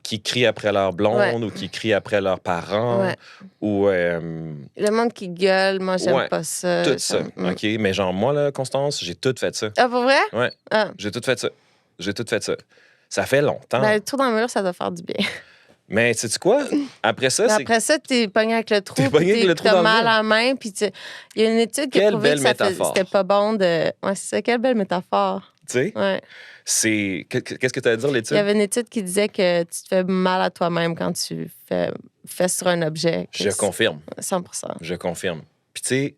Qui crient après leur blonde ou qui crient après leurs parents. Ou... Le monde qui gueule, moi, j'aime pas ça. Tout ça. OK, mais genre, moi, là, Constance, j'ai tout fait ça. Ah, pour vrai? Ouais. Ah. J'ai tout fait ça. J'ai tout fait ça. Ça fait longtemps. Ben, le trou dans le mur, ça doit faire du bien. Mais sais-tu quoi? Après ça, c'est... Après ça, t'es pogné avec le trou. T'es pogné avec le trou dans t'as le mal mur. à la main. Puis il y a une étude qui a Quelle prouvé belle que métaphore. c'était pas bon de... Ouais, c'est ça. Quelle belle métaphore. Tu sais? Ouais. C'est... Qu'est-ce que tu as à dire, l'étude? Il y avait une étude qui disait que tu te fais mal à toi-même quand tu fais sur un objet. Je confirme. 100%. Je confirme. Puis tu sais,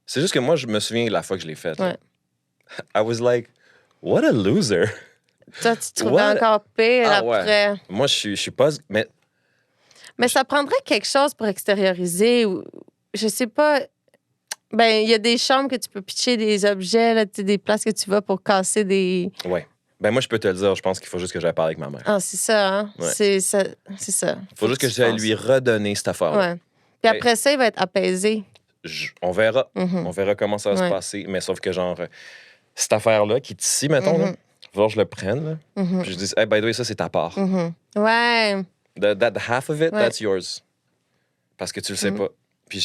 c'est juste que moi, je me souviens de la fois que je l'ai faite. Ouais. I was like, what a loser. Toi, tu te trouvais encore pire après. Ouais. Moi, je suis pas... Mais ça prendrait quelque chose pour extérioriser ou... Je sais pas... Ben, il y a des chambres que tu peux pitcher des objets, là, des places que tu vas pour casser des... Ouais. Ben moi, je peux te le dire, je pense qu'il faut juste que j'aille parler avec ma mère. Ah, c'est ça, hein? Ouais. C'est ça. Il faut juste que j'aille lui redonner cette affaire-là. Ouais. Puis après ça, il va être apaisé. On verra. Mm-hmm. On verra comment ça va se passer. Mais sauf que, genre, cette affaire-là, qui est ici, mettons, là, faut que je le prenne, là, puis je dis, hey, by the way, ça, c'est ta part. Ouais. That half of it, that's yours. Parce que tu le sais pas. Puis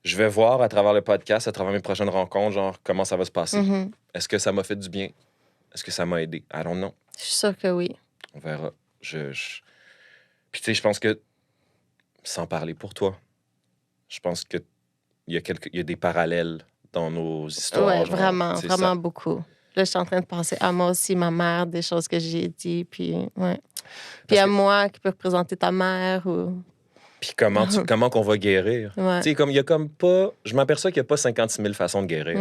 je vais voir à travers le podcast, à travers mes prochaines rencontres, genre, comment ça va se passer. Est-ce que ça m'a fait du bien? Est-ce que ça m'a aidé? I don't know. Je suis sûre que oui. On verra. Puis, tu sais, je pense que, sans parler pour toi, je pense qu'il y a des parallèles dans nos histoires. Ouais, genre, vraiment beaucoup. Là, je suis en train de penser à moi aussi, ma mère, des choses que j'ai dit, puis ouais. Puis à moi qui peut représenter ta mère ou... Puis comment qu'on va guérir. Ouais. Tu sais, il y a comme pas... Je m'aperçois qu'il n'y a pas 56 000 façons de guérir.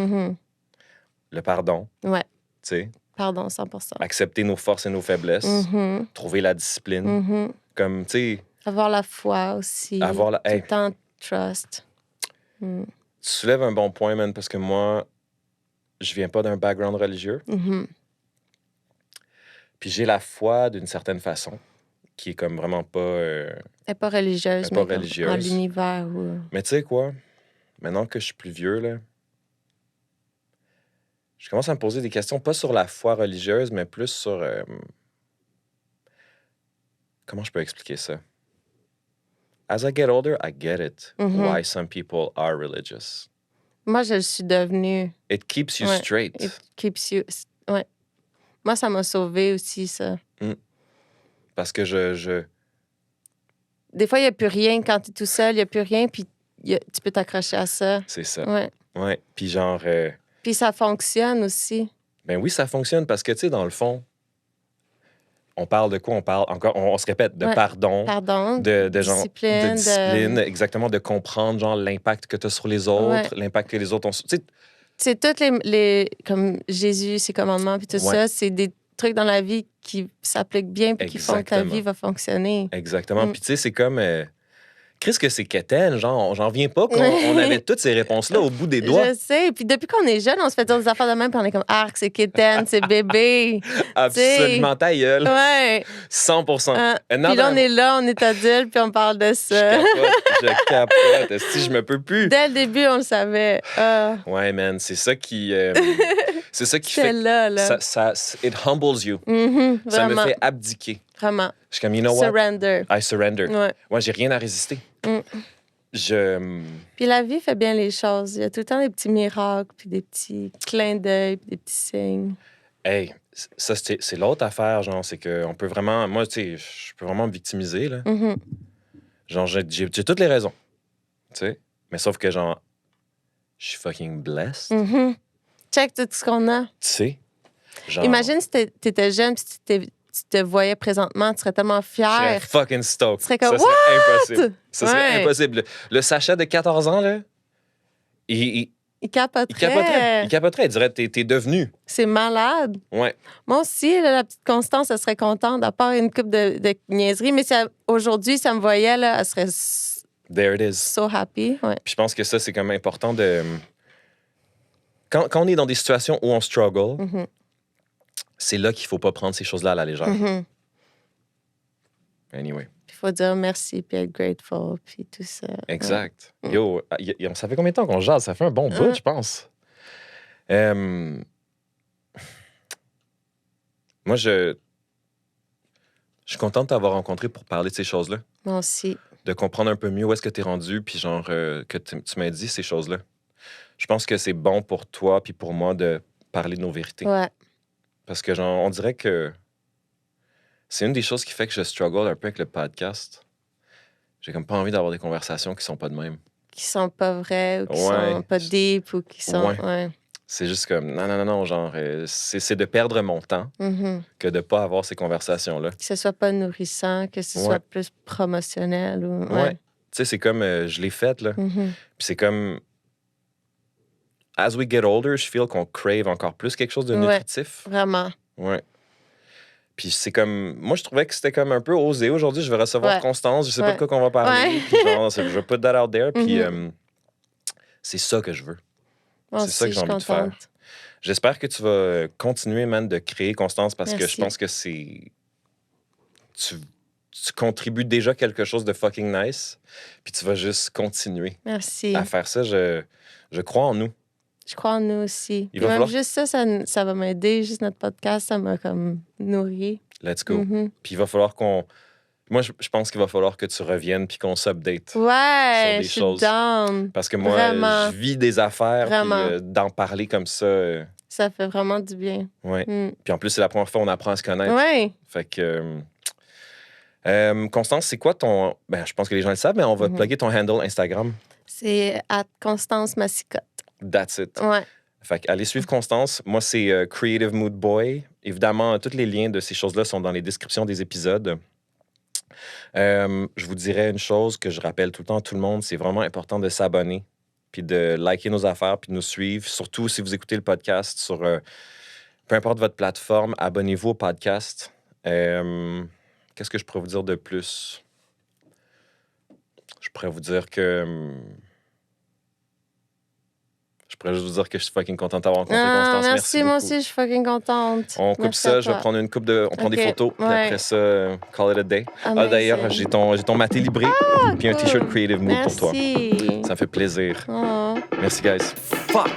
Le pardon. Ouais. Tu sais. Pardon, 100%. Accepter nos forces et nos faiblesses. Mhm. Trouver la discipline. Mhm. Comme, tu sais, Avoir la foi aussi. avoir la... Tout Hey, le temps, trust. Mm. tu soulèves un bon point, man, parce que moi, je viens pas d'un background religieux. Mhm. Puis j'ai la foi d'une certaine façon, qui est comme vraiment pas... Elle n'est pas religieuse, Elle est pas mais comme religieuse. en l'univers. Ou... Mais tu sais quoi? Maintenant que je suis plus vieux, là, je commence à me poser des questions, pas sur la foi religieuse, mais plus sur... comment je peux expliquer ça? As I get older, I get it. Mhm. Why some people are religious. Moi, je le suis devenue. It keeps you Ouais. straight. It keeps you... Ouais. Moi, ça m'a sauvée aussi, ça. Parce que je... Des fois, il n'y a plus rien. Quand tu es tout seul, il n'y a plus rien, puis tu peux t'accrocher à ça. C'est ça. Ouais. Ouais. Puis genre... Puis ça fonctionne aussi. ben oui, ça fonctionne parce que, tu sais, dans le fond, on parle de quoi? On parle encore... On se répète, de Ouais. pardon. Pardon. De genre, discipline. de discipline, exactement, de comprendre genre l'impact que tu as sur les autres, l'impact que les autres ont sur... Tu sais, C'est toutes les... Comme Jésus, ses commandements, puis tout Ouais. ça, c'est des trucs dans la vie qui s'appliquent bien, puis qui font que ta Exactement. vie va fonctionner. exactement. Mm. Puis tu sais, c'est comme... Chris, que c'est quétaine, genre, j'en viens pas qu'on avait toutes ces réponses-là au bout des doigts. Je sais. Puis depuis qu'on est jeune, on se fait dire des affaires de même, puis on est comme, arc, c'est kitten, c'est bébé. Absolument ta gueule. Ouais. 100%. Puis là, on est adulte, puis on parle de ça. Je capote. Si je me peux plus. Dès le début, on le savait. Ouais, man, c'est ça qui... c'est ça qui C'est fait... là. It humbles you. Mhm, Ça me vraiment. fait abdiquer. Vraiment. Je suis comme, you know what? Surrender. I surrender. Ouais. Moi, j'ai rien à résister. Mm. Je... Puis la vie fait bien les choses. Il y a tout le temps des petits miracles, puis des petits clins d'œil, puis des petits signes. Hey, ça, c'est l'autre affaire, genre, c'est qu'on peut vraiment... Moi, tu sais, je peux vraiment me victimiser, là. Mhm. Genre, j'ai toutes les raisons, tu sais. Mais sauf que, genre, je suis fucking blessed, Mhm. Check tout ce qu'on a. tu sais. Genre, Imagine si t'étais jeune, puis tu te voyais présentement, tu serais tellement je serais fier. fucking stoked. Tu serais comme, ça serait impossible. Ça serait Ouais. impossible. Le Sacha de 14 ans, là, il Il capoterait. capoterait. Il capoterait. Il dirait, t'es devenu. C'est malade. Ouais. Moi aussi, là, la petite Constance, elle serait contente, à part une coupe de niaiseries. Mais aujourd'hui, ça me voyait, là, elle serait There it is. so happy. Ouais. Puis je pense que ça, c'est comme important de... Quand on est dans des situations où on struggle, Mhm. c'est là qu'il faut pas prendre ces choses-là à la légère. Mhm. Anyway. Il faut dire merci, puis être grateful, puis tout ça. Exact. Ouais. Yo, ça fait combien de temps qu'on jase? Ça fait un bon bout, je pense. Moi, je suis content de t'avoir rencontré pour parler de ces choses-là. Moi aussi. De comprendre un peu mieux où est-ce que tu es rendu, puis genre que tu m'as dit ces choses-là. Je pense que c'est bon pour toi puis pour moi de parler de nos vérités. Ouais. Parce que genre, on dirait que c'est une des choses qui fait que je struggle un peu avec le podcast. J'ai comme pas envie d'avoir des conversations qui sont pas de même. Qui sont pas vrais, ou qui Ouais. sont pas deep, ou qui sont... Ouais. Ouais. C'est juste comme, non, genre, c'est de perdre mon temps Mhm. que de pas avoir ces conversations-là. Que ce soit pas nourrissant, que ce Ouais. soit plus promotionnel. Ou... Ouais. Tu sais, c'est comme, je l'ai faite, là. Mhm. Puis c'est comme, as we get older, je feel qu'on crave encore plus quelque chose de Ouais. nutritif. Vraiment. Ouais. Puis c'est comme, moi, je trouvais que c'était comme un peu osé. Aujourd'hui, je vais recevoir Ouais. Constance, je sais pas Ouais. de quoi qu'on va parler. Ouais. Puis genre, je vais put that out there. Puis Mhm. c'est ça que je veux. Moi C'est ça aussi, que j'ai je suis envie de faire. contente. J'espère que tu vas continuer, man, de créer, Constance, parce que je Merci. pense que c'est... Tu contribues déjà quelque chose de fucking nice, puis tu vas juste continuer Merci. à faire ça. Je crois en nous. Je crois en nous aussi. Il Puis va même falloir- juste ça va m'aider. Juste notre podcast, ça m'a comme nourri. Let's go. Mhm. Puis il va falloir qu'on... Moi, je pense qu'il va falloir que tu reviennes puis qu'on s'update. Ouais, des je suis choses. down. Parce que moi, Vraiment. je vis des affaires, puis Vraiment. d'en parler comme ça... Ça fait vraiment du bien. ouais. Mm. Puis en plus, c'est la première fois qu'on apprend à se connaître. Ouais. Fait que... Constance, c'est quoi ton... Ben, je pense que les gens le savent, mais on va Mhm. plugger ton handle Instagram. C'est à Constance Massicotte. That's it. Ouais. Fait que allez suivre Constance. Moi, c'est Creative Mood Boy. Évidemment, tous les liens de ces choses-là sont dans les descriptions des épisodes. Je vous dirais une chose que je rappelle tout le temps à tout le monde, c'est vraiment important de s'abonner, puis de liker nos affaires, puis de nous suivre. Surtout si vous écoutez le podcast sur peu importe votre plateforme, abonnez-vous au podcast. Qu'est-ce que je pourrais vous dire de plus? Je pourrais vous dire que... Je pourrais juste vous dire que je suis fucking contente d'avoir rencontré Constance. Merci, moi beaucoup. aussi, je suis fucking contente. On coupe Merci ça, je vais prendre une coupe de... On prend des photos, puis après ça, call it a day. D'ailleurs, j'ai ton maté libré, puis un t-shirt Creative Mood pour toi. Ça me fait plaisir. Merci, guys. Fuck!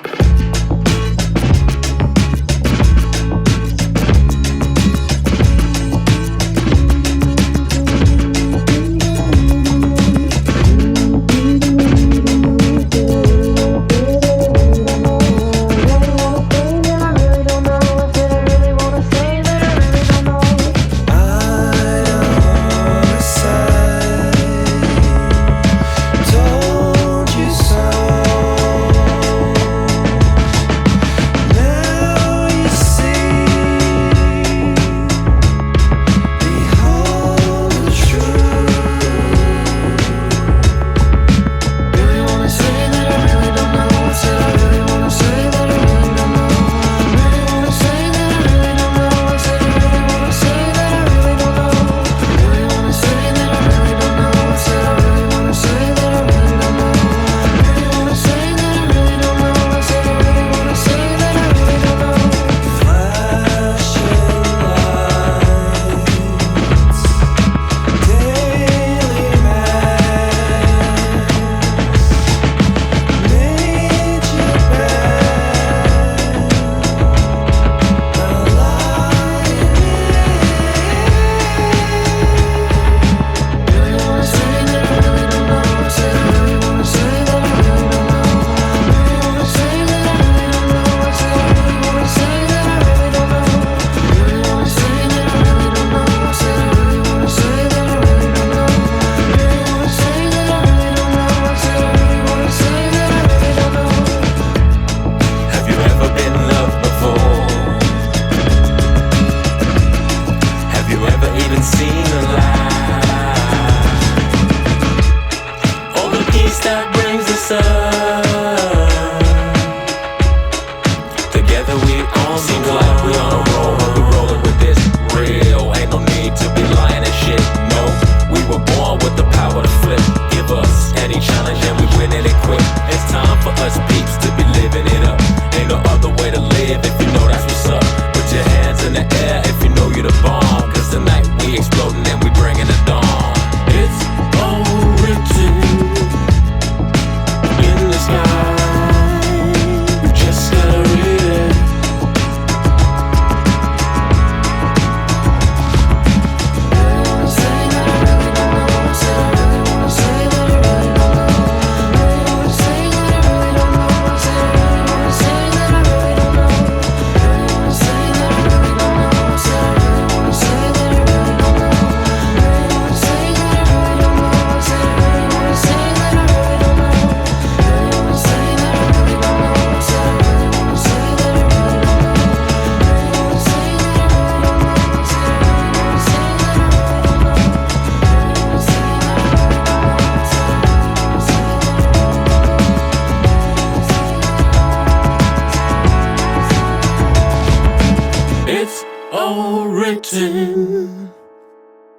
written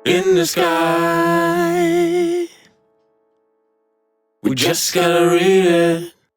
in the sky. We just gotta read it.